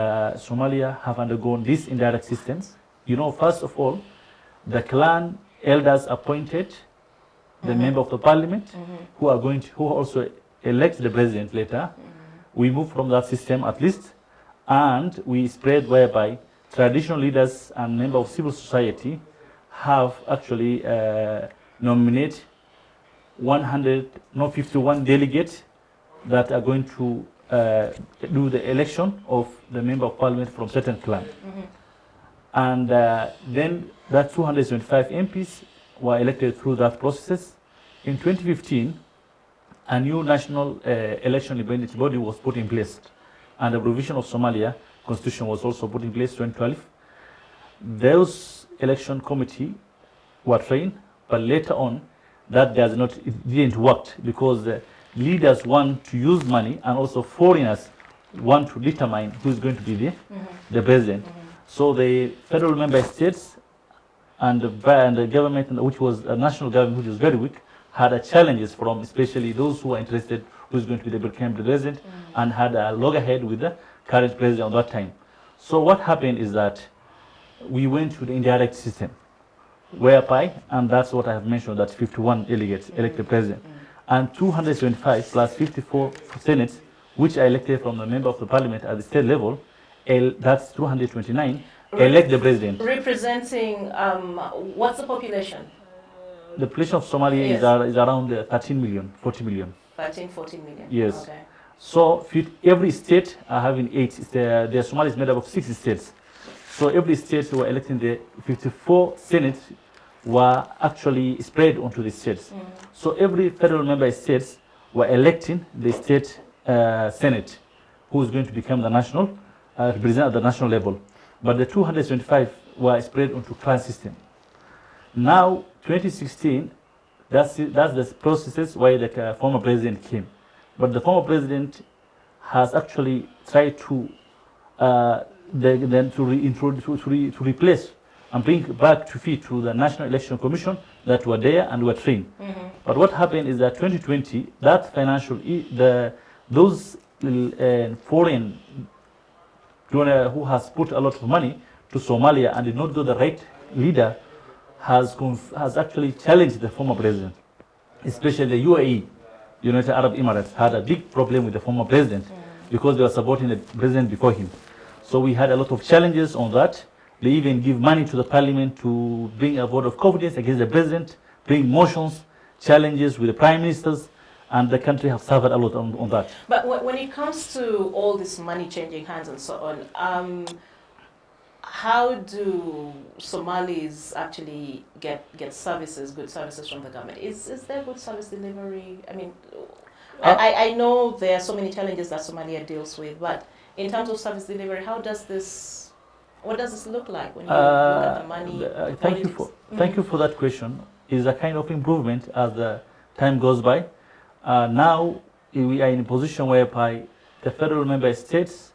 Somalia have undergone these indirect systems. You know, first of all, the clan elders appointed the member of the parliament who also elect the president later. We move from that system at least, and we spread whereby traditional leaders and members of civil society have actually nominated 51 delegates that are going to do the election of the member of parliament from certain clan. And then that 275 MPs were elected through that process. In 2015, a new national election independent body was put in place, and the provision of Somalia constitution was also put in place 2012. Those election committee were trained, but later on that it didn't work because the leaders want to use money, and also foreigners want to determine who's going to be the president. So the federal member states and the government, which was a national government, which was very weak, had challenges from especially those who are interested who's going to be the president, and had a loggerhead with the current president at that time. So what happened is that we went to the indirect system, whereby, and that's what I have mentioned, that 51 delegates elected president, and 275 plus 54 senates, which are elected from the member of the parliament at the state level, that's 229, elect the president. Representing, what's the population? The population of Somalia is around 13 million, 40 million. 13, 14 million. Yes. Okay. So every state are having 8. The Somalia is made up of 6 states. So every state were electing the 54 senates were actually spread onto the states. So every federal member states were electing the state senate, who is going to become the national represent at the national level. But the 225 were spread onto clan system. Now 2016, that's the processes why the former president came. But the former president has actually tried to replace and bring back to feet to the National Election Commission that were there and were trained. But what happened is that 2020, that financial, those foreign donor who has put a lot of money to Somalia and did not do the right leader has actually challenged the former president, especially the UAE, United Arab Emirates, had a big problem with the former president because they were supporting the president before him. So we had a lot of challenges on that. They even give money to the parliament to bring a vote of confidence against the president, bring motions, challenges with the prime ministers, and the country have suffered a lot on that. But when it comes to all this money changing hands and so on, how do Somalis actually get services, good services from the government? Is there good service delivery? I mean, I know there are so many challenges that Somalia deals with, but in terms of service delivery, what does this look like when you look at the money? Thank you for that question. It's a kind of improvement as the time goes by. Now we are in a position whereby the federal member states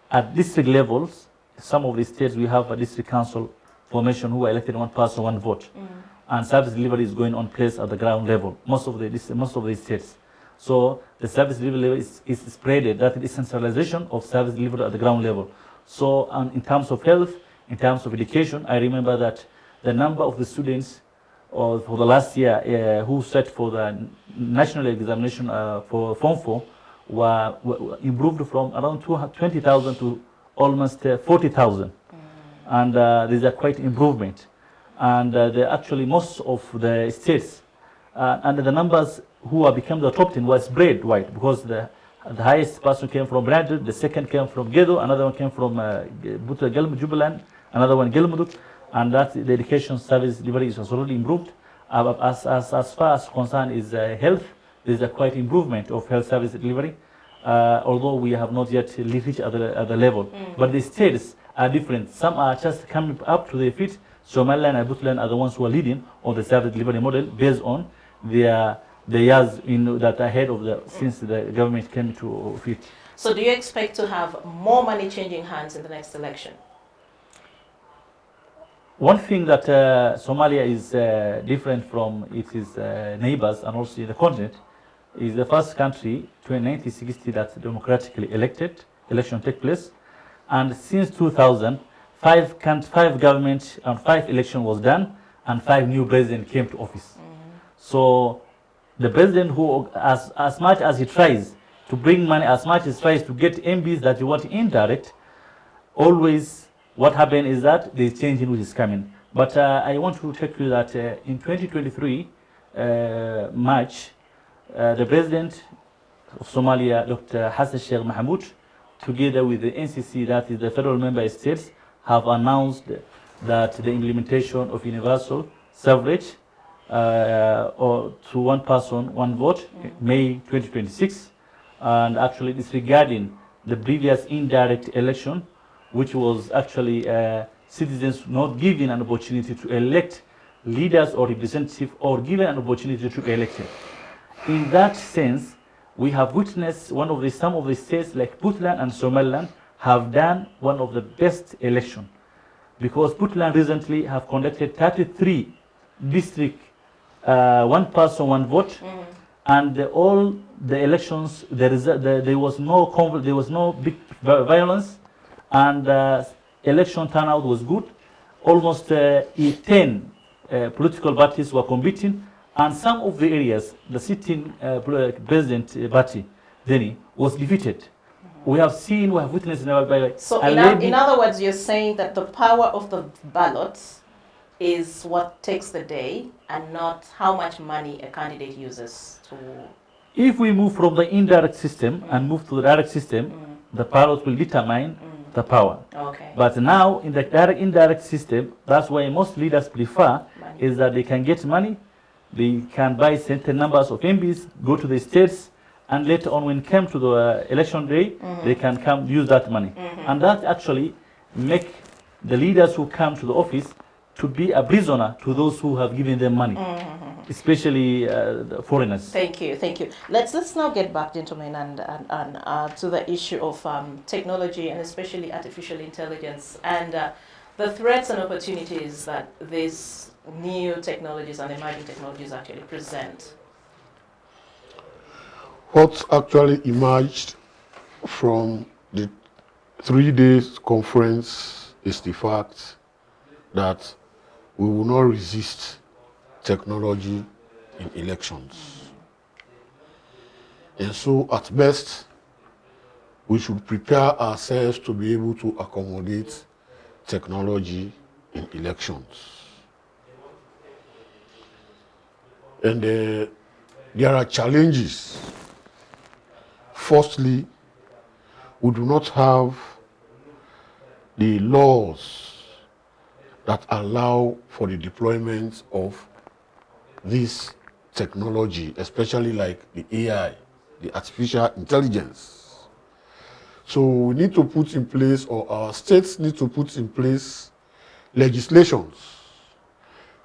at district levels some of the states we have a district council formation who are elected one person, one vote. And service delivery is going on place at the ground level, most of the states. So the service delivery is spreaded, that is centralization of service delivery at the ground level. So in terms of health, in terms of education, I remember that the number of the students for the last year who sat for the national examination for Form 4 were improved from around 20,000 to almost 40,000. And there's a quite improvement. And actually most of the states, and the numbers who have become the top 10 was spread wide, because the highest person came from Brandon, the second came from Gedo, another one came from Jubaland, another one Gelmuduk, and that the education service delivery is already improved. As far as concern is health, there is a quite improvement of health service delivery, although we have not yet reached at the level. But the states are different. Some are just coming up to their feet. Somaliland and Puntland are the ones who are leading on the service delivery model based on the years that are ahead of since the government came to feet. So do you expect to have more money changing hands in the next election? One thing that Somalia is different from its neighbors and also the continent is the first country to 1960 that democratically election took place, and since 2000, five governments and 5 elections was done, and 5 new presidents came to office. So the president, who as much as he tries to bring money, as much as he tries to get MPs that you want indirect, always what happened is that there is change in which is coming. But I want to tell you that in 2023 March, the president of Somalia, Dr. Hassan Sheikh Mohamud, together with the NCC, that is the federal member states, have announced that the implementation of universal suffrage or to one person, one vote, May 2026, and actually disregarding the previous indirect election, which was actually citizens not given an opportunity to elect leaders or representatives, or given an opportunity to elect them. In that sense, we have witnessed some of the states like Puntland and Somaliland have done one of the best elections, because Puntland recently have conducted 33 district one person, one vote, and all the elections there was no big violence, and election turnout was good. Almost 10 political parties were competing, and some of the areas the sitting president party Denny was defeated. We have witnessed by so in other words, you're saying that the power of the ballots is what takes the day, and not how much money a candidate uses to... If we move from the indirect system and move to the direct system, the ballot will determine the power. Okay. But now in the indirect system, that's why most leaders prefer is that they can get money, they can buy certain numbers of MPs, go to the states, and later on when it comes to the election day, they can come use that money. And that actually make the leaders who come to the office to be a prisoner to those who have given them money, especially the foreigners. Thank you. Let's now get back, gentlemen, and to the issue of technology, and especially artificial intelligence, and the threats and opportunities that these new technologies and emerging technologies actually present. What actually emerged from the 3 days conference is the fact that we will not resist technology in elections. And so at best, we should prepare ourselves to be able to accommodate technology in elections. And there are challenges. Firstly, we do not have the laws that allow for the deployment of this technology, especially like the AI, the artificial intelligence. So we need to put in place, or our states need to put in place, legislations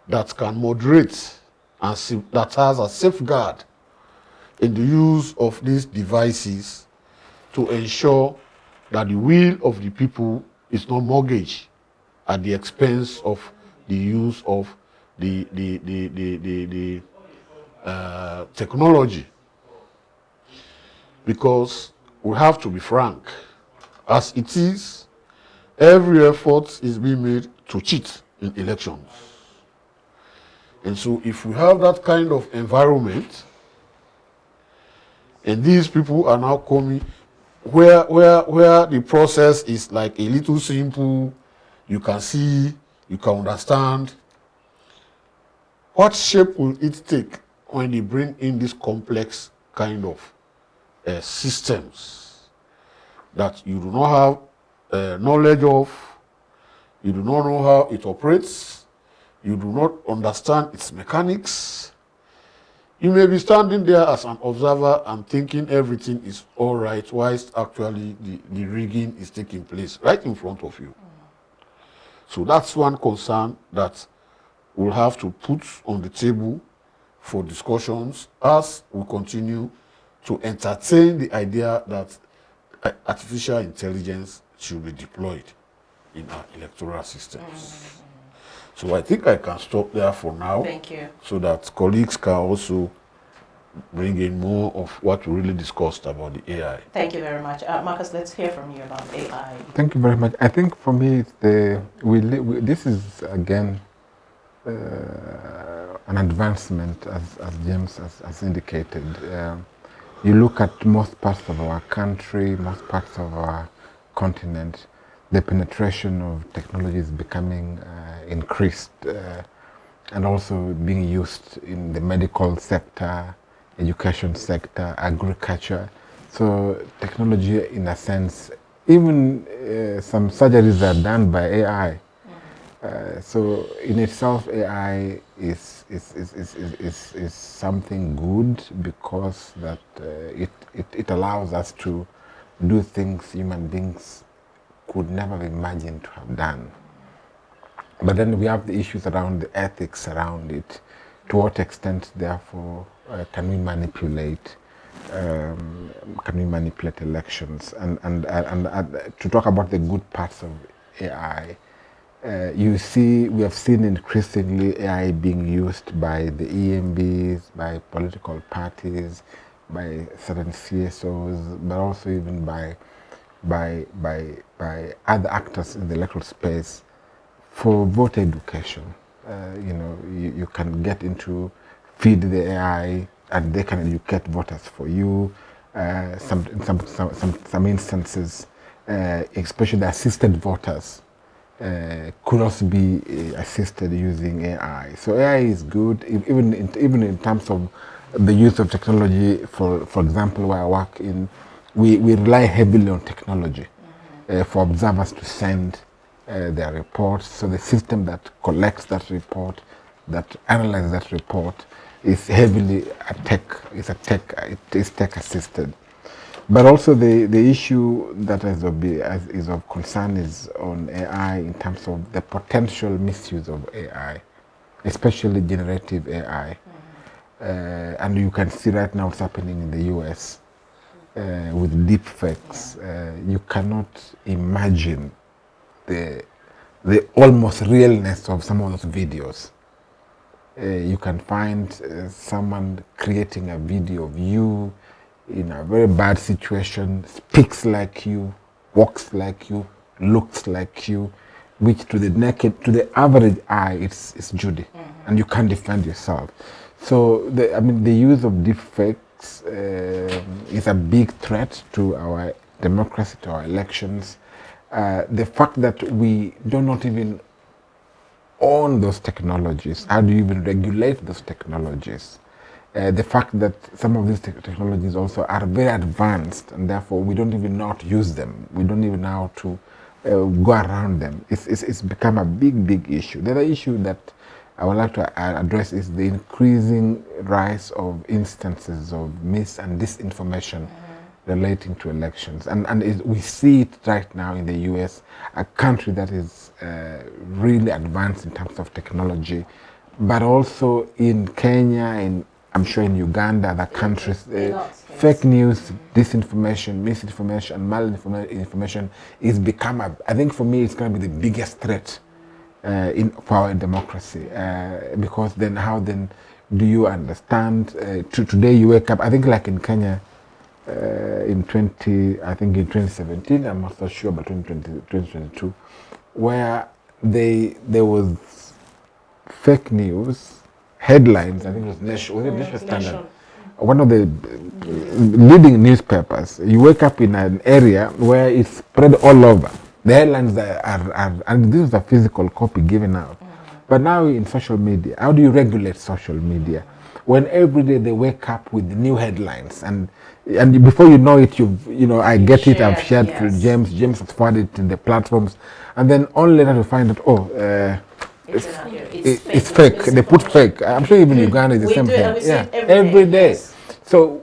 that can moderate and that has a safeguard in the use of these devices to ensure that the will of the people is not mortgaged at the expense of the use of the technology. Because we have to be frank, as it is, every effort is being made to cheat in elections. And so if we have that kind of environment, and these people are now coming where the process is like a little simple, you can see, you can understand, what shape will it take when they bring in this complex kind of systems that you do not have knowledge of, you do not know how it operates, you do not understand its mechanics. You may be standing there as an observer and thinking everything is all right, whilst actually the rigging is taking place right in front of you. So that's one concern that we'll have to put on the table for discussions as we continue to entertain the idea that artificial intelligence should be deployed in our electoral systems. So I think I can stop there for now. Thank you. So that colleagues can also bring in more of what we really discussed about the AI. Thank you very much. Marcus, let's hear from you about AI. Thank you very much. I think for me, it's this is again an advancement, as James has indicated. You look at most parts of our country, most parts of our continent, the penetration of technology is becoming increased and also being used in the medical sector, education sector, agriculture. So technology, in a sense, even some surgeries are done by AI. So in itself, AI is something good because that it allows us to do things human beings could never have imagined to have done. But then we have the issues around the ethics around it. To what extent, therefore, can we manipulate? Can we manipulate elections? And to talk about the good parts of AI, we have seen increasingly AI being used by the EMBs, by political parties, by certain CSOs, but also even by other actors in the electoral space for voter education. You can get into feed the AI and they can educate voters for you. Some instances, especially the assisted voters, could also be assisted using AI. So AI is good, even in terms of the use of technology. For example, where I work in, we rely heavily on technology for observers to send their reports. So the system that collects that report, that analyzes that report, is heavily it is tech assisted. But also the issue that is of concern is on AI in terms of the potential misuse of AI, especially generative AI. And you can see right now what's happening in the US with deep fakes. You cannot imagine the almost realness of some of those videos. You can find someone creating a video of you in a very bad situation, speaks like you, walks like you, looks like you, which to the average eye, it's Judy, and you can't defend yourself. So the use of deepfakes is a big threat to our democracy, to our elections. The fact that we do not even own those technologies, how do you even regulate those technologies? The fact that some of these technologies also are very advanced and therefore we don't even know how to use them. We don't even know how to go around them. It's become a big issue. The other issue that I would like to address is the increasing rise of instances of mis- and disinformation relating to elections. And we see it right now in the US, a country that is really advanced in terms of technology, but also in Kenya, in I'm sure in Uganda, other countries, Yes. fake news, disinformation, misinformation, malinformation is become, I think for me, it's going to be the biggest threat for our democracy. Because then how then do you understand, today you wake up, I think like in Kenya, in 2017, I'm not so sure, but 2022, where there was fake news headlines. I think it was National Standard, one of the leading newspapers. You wake up in an area where it's spread all over. The headlines are and this is a physical copy given out. But now in social media, how do you regulate social media when every day they wake up with new headlines, and before you know it, I get it, I've shared to James has forwarded it in the platforms, and then only later to find that it's fake. They put fake. I'm sure even Uganda is the same thing. Yeah, every day. Yes. So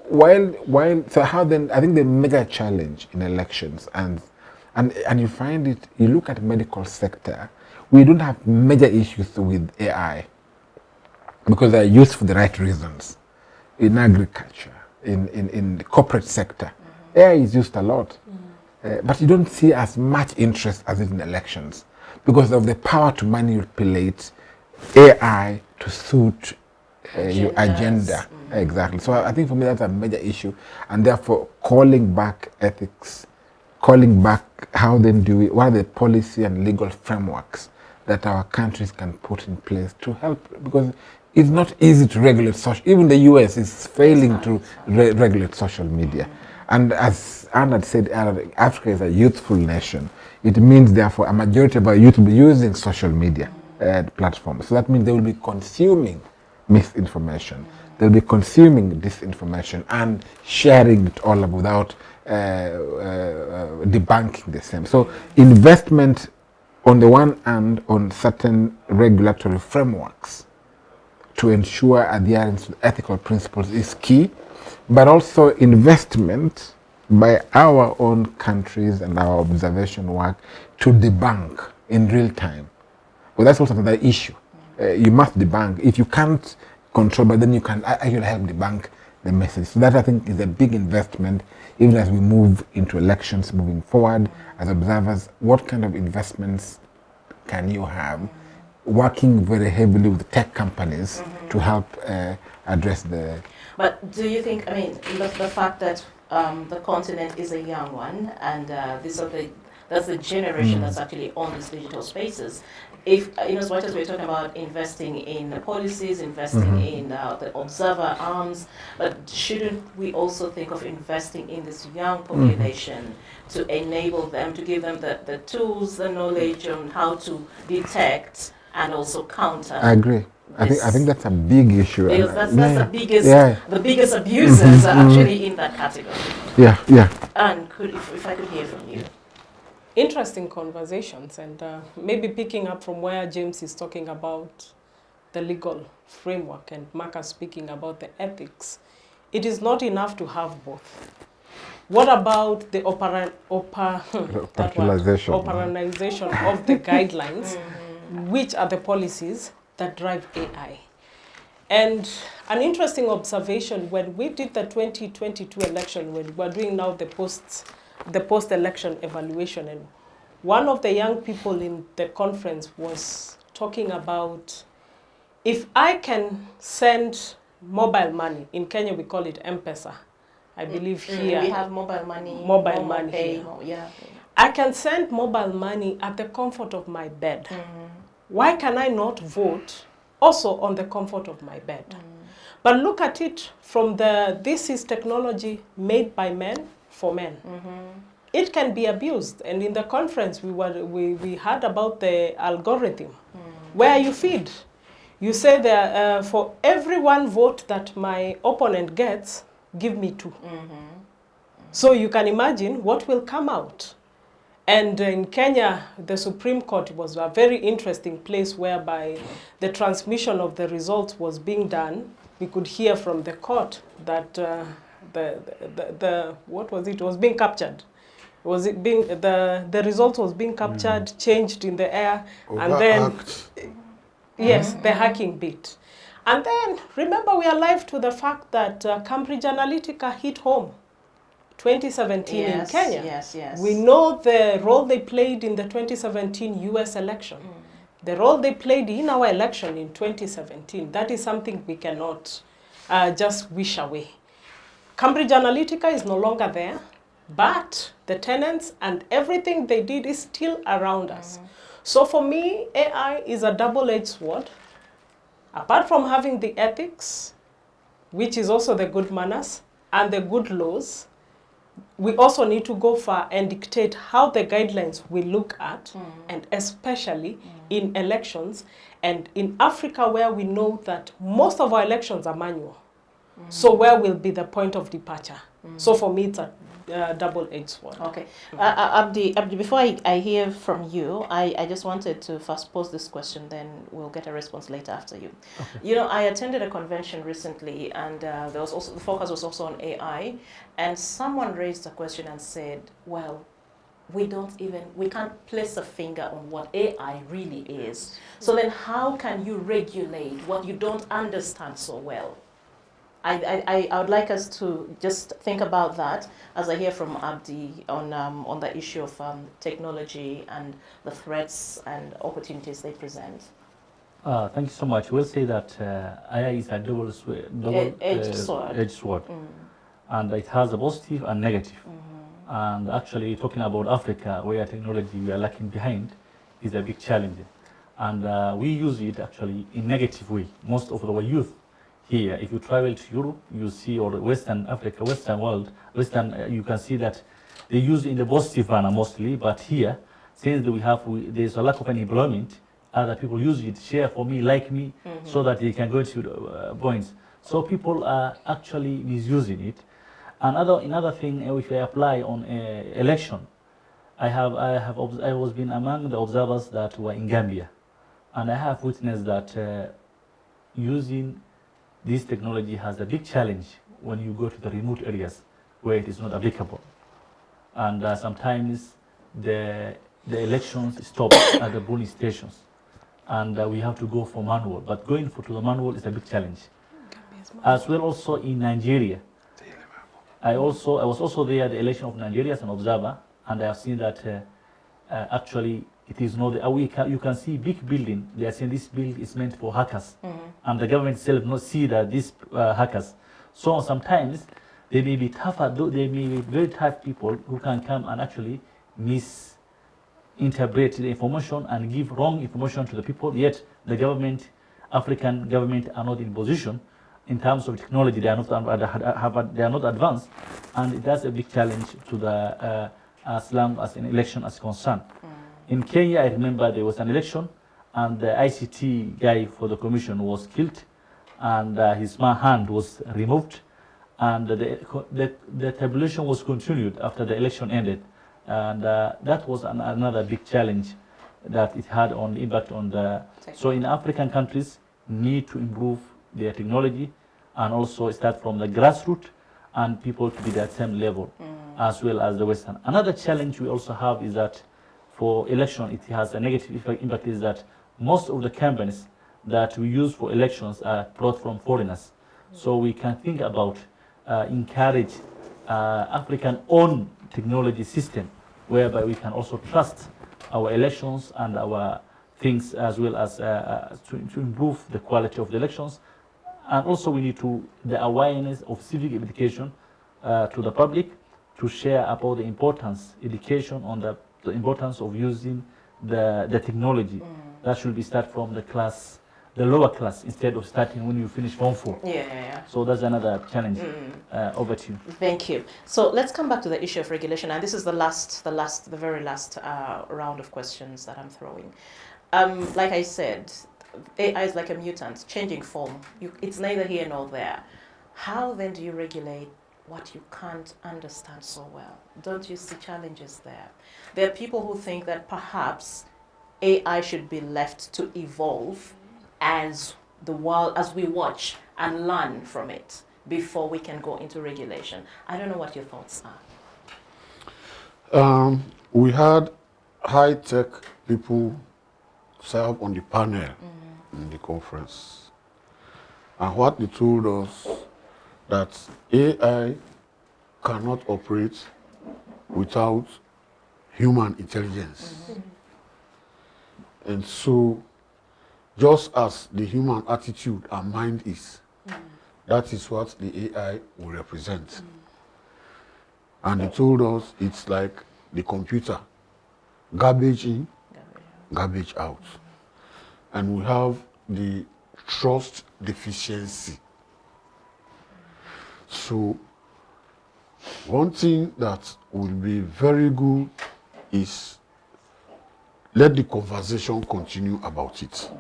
so how then? I think the mega challenge in elections and you find it. You look at the medical sector. We don't have major issues with AI because they're used for the right reasons. In agriculture, in the corporate sector, AI is used a lot, but you don't see as much interest as in elections, because of the power to manipulate AI to suit your agenda. Exactly. So I think for me that's a major issue, and therefore calling back ethics, calling back how then what are the policy and legal frameworks that our countries can put in place to help, because it's not easy to regulate social. Even the US is failing to regulate social media. And as Anna said, Africa is a youthful nation. It means, therefore, a majority of our youth will be using social media platforms. So that means they will be consuming misinformation. They'll be consuming disinformation and sharing it all up without debunking the same. So investment, on the one hand, on certain regulatory frameworks to ensure adherence to ethical principles is key, but also investment by our own countries and our observation work to debunk in real time. Well, that's also another issue. You must debunk. If you can't control, but then you can actually help debunk the message. So that, I think, is a big investment, even as we move into elections moving forward. As observers, what kind of investments can you have working very heavily with tech companies to help address the... But do you think, the fact that the continent is a young one, and that's the generation that's actually on these digital spaces. If, as much as we're talking about investing in the policies, investing in the observer arms, but shouldn't we also think of investing in this young population to enable them, to give them the tools, the knowledge on how to detect and also counter? I agree. I think that's a big issue. Because that's the biggest abusers are actually in that category. Yeah. And if I could hear from you. Interesting conversations, and maybe picking up from where James is talking about the legal framework and Marcus speaking about the ethics. It is not enough to have both. What about the operationalization of the guidelines? Which are the policies that drive AI? And an interesting observation, when we did the 2022 election, when we're doing now the post-election evaluation, and one of the young people in the conference was talking about, if I can send mobile money, in Kenya we call it M-Pesa, I believe here. We have mobile money here. Yeah. I can send mobile money at the comfort of my bed. Why can I not vote also on the comfort of my bed? But look at it from this is technology made by men for men. It can be abused. And in the conference, we heard about the algorithm, where you feed. You say that for every one vote that my opponent gets, give me 2. So you can imagine what will come out. And in Kenya, the Supreme Court was a very interesting place whereby the transmission of the results was being done. We could hear from the court that what was it? It was being captured. Was it being the result was being captured, changed in the air, and then yes, the hacking bit. And then, remember, we are alive to the fact that Cambridge Analytica hit home 2017 in Kenya. Yes. We know the role they played in the 2017 US election. The role they played in our election in 2017. That is something we cannot just wish away. Cambridge Analytica is no longer there, but the tenants and everything they did is still around us. So for me, AI is a double-edged sword. Apart from having the ethics, which is also the good manners and the good laws, we also need to go far and dictate how the guidelines we look at, and especially in elections, and in Africa where we know that most of our elections are manual. So where will be the point of departure? So for me, it's a double-edged sword. Okay. Abdi, before I hear from you, I just wanted to first pose this question, then we'll get a response later after you. Okay. You know, I attended a convention recently, and there was also, the focus was also on AI, and someone raised a question and said, well, we can't place a finger on what AI really is. So then how can you regulate what you don't understand so well? I would like us to just think about that as I hear from Abdi on the issue of technology and the threats and opportunities they present. Thank you so much. We'll say that AI is a double-edged sword. And it has a positive and negative. And actually, talking about Africa, where technology we are lacking behind, is a big challenge. And we use it actually in negative way. Most of our youth here, if you travel to Europe, you see, or Western Africa, Western world, you can see that they use it in the positive manner mostly. But here, since there's a lack of employment, other people use it, share for me, like me, so that they can go to points. So people are actually misusing it. Another thing, if I apply on election, I was been among the observers that were in Gambia, and I have witnessed that using this technology has a big challenge when you go to the remote areas where it is not applicable. And sometimes the elections stop at the polling stations, and we have to go for manual. But going to the manual is a big challenge. As well also in Nigeria. I was also there at the election of Nigeria as an observer, and I have seen that actually it is not, you can see big building, they are saying this building is meant for hackers, and the government itself not see that these hackers. So sometimes they may be tougher, they may be very tough people who can come and actually misinterpret the information and give wrong information to the people, yet the government, African government are not in position in terms of technology, they are not advanced, and that's a big challenge to the as long as an election is concerned. In Kenya, I remember there was an election, and the ICT guy for the commission was killed, and his hand was removed, and the tabulation was continued after the election ended, and that was another big challenge that it had on impact on the. So in African countries, need to improve their technology, and also start from the grassroots, and people to be at the same level, as well as the Western. Another challenge we also have is that for election, it has a negative impact, is that most of the companies that we use for elections are brought from foreigners. So we can think about encourage African-owned technology system, whereby we can also trust our elections and our things, as well as to improve the quality of the elections. And also we need the awareness of civic education to the public, to share about the importance, education on the importance of using the technology. That should be start from the lower class, instead of starting when you finish Form 4. Yeah. So that's another challenge. Over to you. Thank you. So let's come back to the issue of regulation, and this is the very last round of questions that I'm throwing. Like I said, AI is like a mutant, changing form. It's neither here nor there. How then do you regulate what you can't understand so well? Don't you see challenges there? There are people who think that perhaps AI should be left to evolve as we watch and learn from it before we can go into regulation. I don't know what your thoughts are. We had high-tech people serve on the panel in the conference. And what they told us, that AI cannot operate without human intelligence. And so, just as the human attitude and mind is, that is what the AI will represent. And they told us it's like the computer, garbage in, garbage out. And we have the trust deficiency. So, one thing that will be very good is let the conversation continue about it.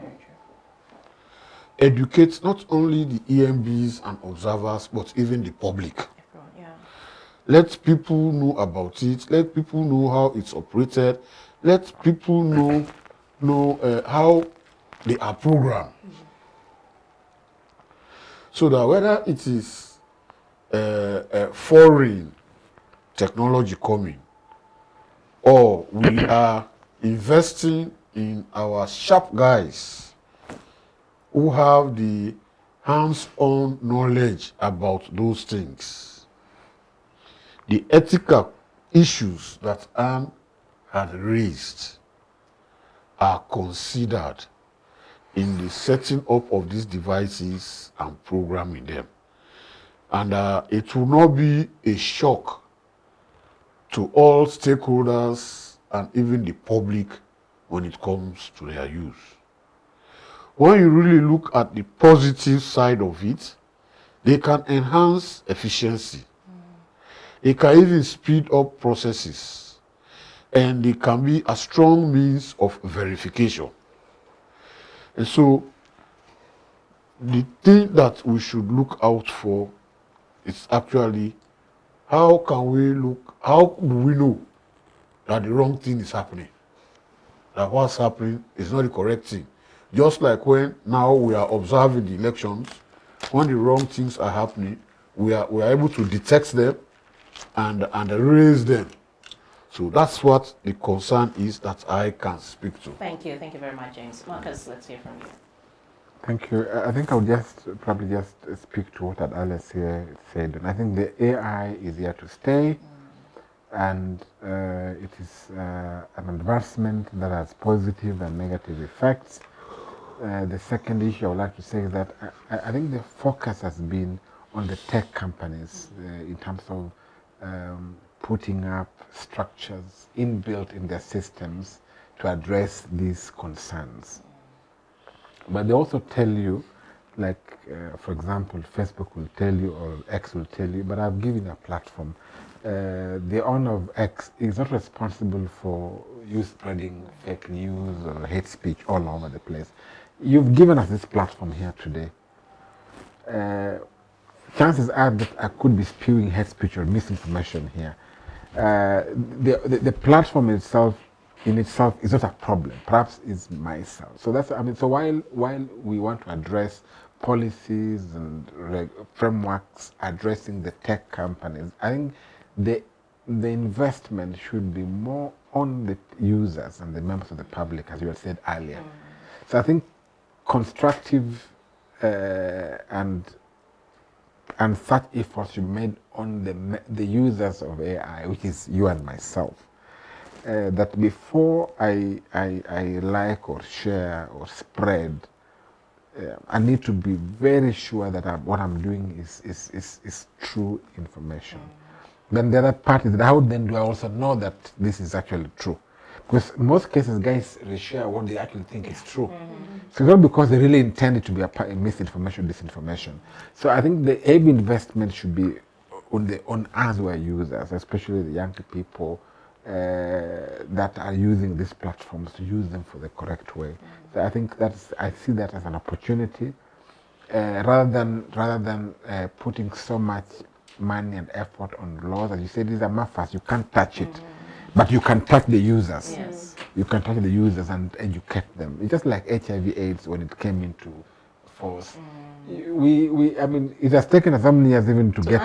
Educate not only the EMBs and observers, but even the public. Yeah. Let people know about it. Let people know how it's operated. Let people know how they are programmed. So that whether it is a foreign technology coming, or we are investing in our sharp guys who have the hands-on knowledge about those things, the ethical issues that Anne had raised are considered in the setting up of these devices and programming them. And it will not be a shock to all stakeholders and even the public when it comes to their use. When you really look at the positive side of it, they can enhance efficiency. It can even speed up processes. And it can be a strong means of verification. And so, the thing that we should look out for is actually how do we know that the wrong thing is happening? That what's happening is not the correct thing. Just like when now we are observing the elections, when the wrong things are happening, we are able to detect them and raise them. So that's what the concern is that I can speak to. Thank you very much, James. Marcus, let's hear from you. Thank you. I think I'll probably just speak to what Alice here said. And I think the AI is here to stay, and it is an advancement that has positive and negative effects. The second issue I would like to say is that I think the focus has been on the tech companies in terms of putting up structures inbuilt in their systems to address these concerns. But they also tell you, like, for example, Facebook will tell you or X will tell you, but I've given a platform. The owner of X is not responsible for you spreading fake news or hate speech all over the place. You've given us this platform here today. Chances are that I could be spewing hate speech or misinformation here. The platform itself is not a problem. Perhaps it's myself. So that's, so while we want to address policies and frameworks addressing the tech companies, I think the investment should be more on the users and the members of the public, as you had said earlier. So I think constructive and such efforts should be made on the users of AI, which is you and myself. That before I like or share or spread, I need to be very sure that what I'm doing is true information. Then the other part is that how then do I also know that this is actually true? Because in most cases, guys reshare what they actually think is true. So not because they really intend it to be a misinformation, disinformation. So I think the heavy investment should be on us who are users, especially the young people that are using these platforms, to use them for the correct way. So I think I see that as an opportunity, rather than putting so much money and effort on laws. As you said, these are mafas, you can't touch it. But you can touch the users. Yes. You can touch the users and educate them. It's just like HIV/AIDS when it came into force. It has taken us so many years even to get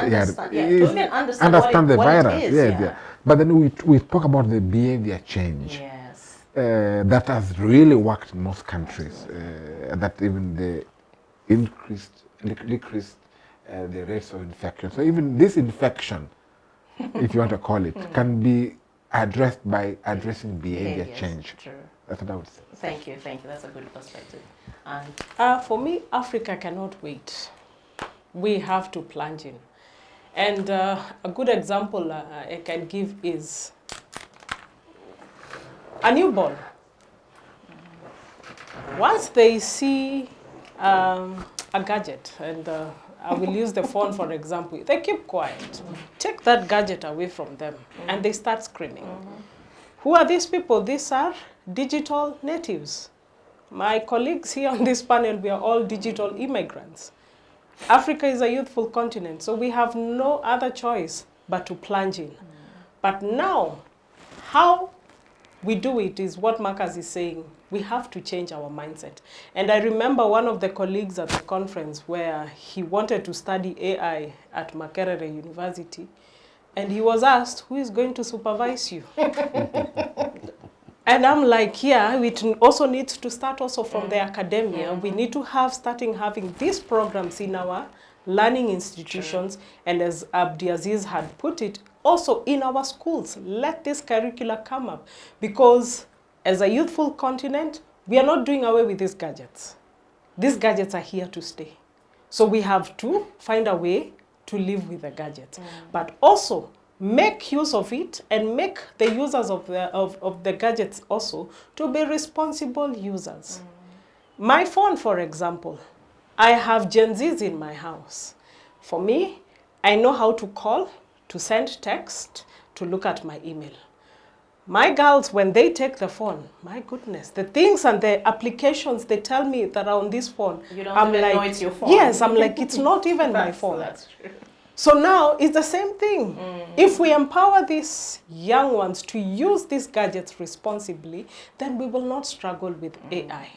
understand the what virus. It is, Yeah. But then we talk about the behavior change. Yes. That has really worked in most countries. That even the increased decrease the rates of infection. So even this infection, if you want to call it, can be addressed by addressing behavior change. True. That's what I would say. Thank you. That's a good perspective. And For me, Africa cannot wait. We have to plunge in. And a good example I can give is a newborn. Once they see a gadget, and I will use the phone for example, they keep quiet. Take that gadget away from them, and they start screaming. Who are these people? These are digital natives. My colleagues here on this panel, we are all digital immigrants. Africa is a youthful continent, so we have no other choice but to plunge in. But now, how we do it is what Marcus is saying. We have to change our mindset. And I remember one of the colleagues at the conference where he wanted to study AI at Makerere University, and he was asked, who is going to supervise you? And I'm like, yeah, it also needs to start also from the academia. We need to having these programs in our learning institutions. And as Abdiaziz had put it, also in our schools, let this curricula come up. Because as a youthful continent, we are not doing away with these gadgets. These gadgets are here to stay. So we have to find a way to live with the gadgets. But also, make use of it and make the users of the gadgets also to be responsible users. My phone, for example, I have Gen Zs in my house. For me, I know how to call, to send text, to look at my email. My girls, when they take the phone, my goodness, the things and the applications they tell me that are on this phone, you don't even know it's your phone. Yes, I'm like, it's not even my phone. That's true. So now it's the same thing. If we empower these young ones to use these gadgets responsibly, then we will not struggle with AI.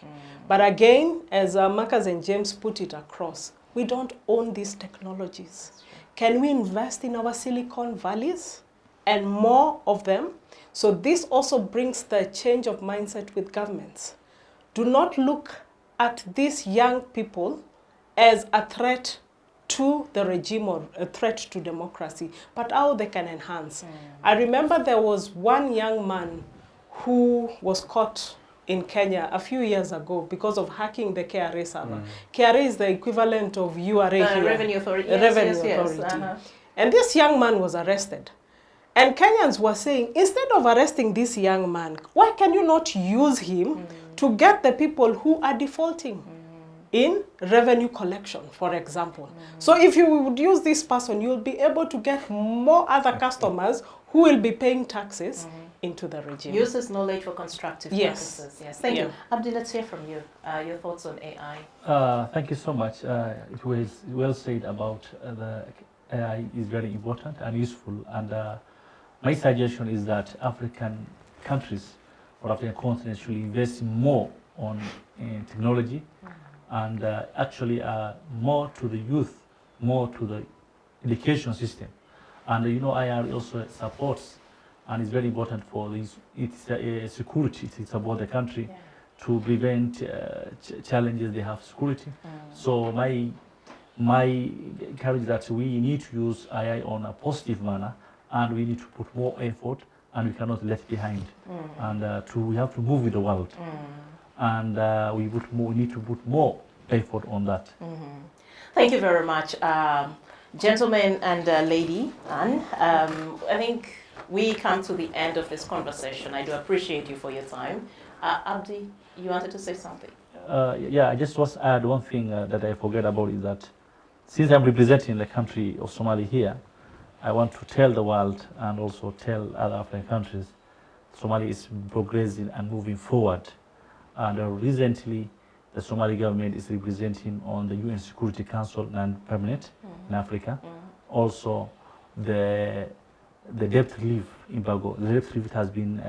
But again, as Marcus and James put it across, we don't own these technologies. Can we invest in our Silicon Valleys and more of them? So this also brings the change of mindset with governments. Do not look at these young people as a threat to the regime or a threat to democracy, but how they can enhance. I remember there was one young man who was caught in Kenya a few years ago because of hacking the KRA server. KRA is the equivalent of URA here. Revenue Authority. Authority. And this young man was arrested. And Kenyans were saying, instead of arresting this young man, why can you not use him to get the people who are defaulting in revenue collection, for example? So if you would use this person, you'll be able to get more other customers who will be paying taxes into the regime. Use this knowledge for constructive purposes. Yes, thank you. Abdi, let's hear from you. Your thoughts on AI? Thank you so much. It was well said about the AI is very important and useful. And my suggestion is that African countries or African continents should invest more in technology and actually more to the youth, more to the education system. And you know, AI also supports and is very important for this. It's security. It's about the country to prevent challenges they have security. So my encourage that we need to use AI on a positive manner, and we need to put more effort, and we cannot let behind. And we have to move with the world, and we need to put more effort on that. Thank you very much, gentlemen and lady Anne. I think we come to the end of this conversation. I do appreciate you for your time. Abdi, you wanted to say something? Yeah, I just want to add one thing that I forget about is that since I'm representing the country of Somalia here, I want to tell the world and also tell other African countries, Somalia is progressing and moving forward. And recently, the Somali government is representing on the UN Security Council non-permanent in Africa. Also, the debt relief embargo, the debt relief has been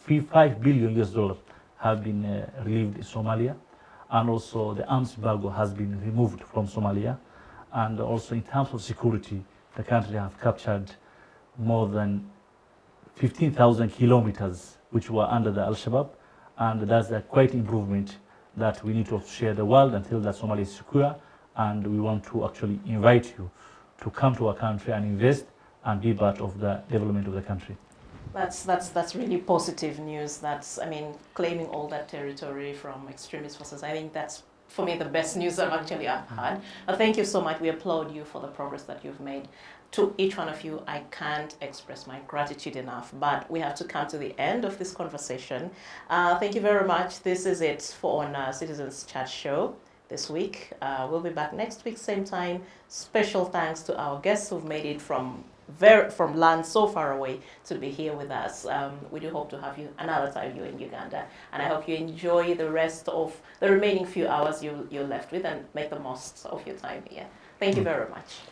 $5 billion have been relieved in Somalia, and also the arms embargo has been removed from Somalia. And also in terms of security, the country has captured more than 15,000 kilometers which were under the Al-Shabaab, and that's a quite improvement that we need to share the world until that Somalia is secure and we want to actually invite you to come to our country and invest and be part of the development of the country. That's really positive news. That's, I mean, claiming all that territory from extremist forces. I think that's, for me, the best news I've actually had. Thank you so much. We applaud you for the progress that you've made. To each one of you, I can't express my gratitude enough, but we have to come to the end of this conversation. Thank you very much. This is it for on Citizens Chat Show this week. We'll be back next week, same time. Special thanks to our guests who've made it from land so far away to be here with us. We do hope to have you another time you in Uganda, and I hope you enjoy the rest of the remaining few hours you're left with and make the most of your time here. Thank you very much.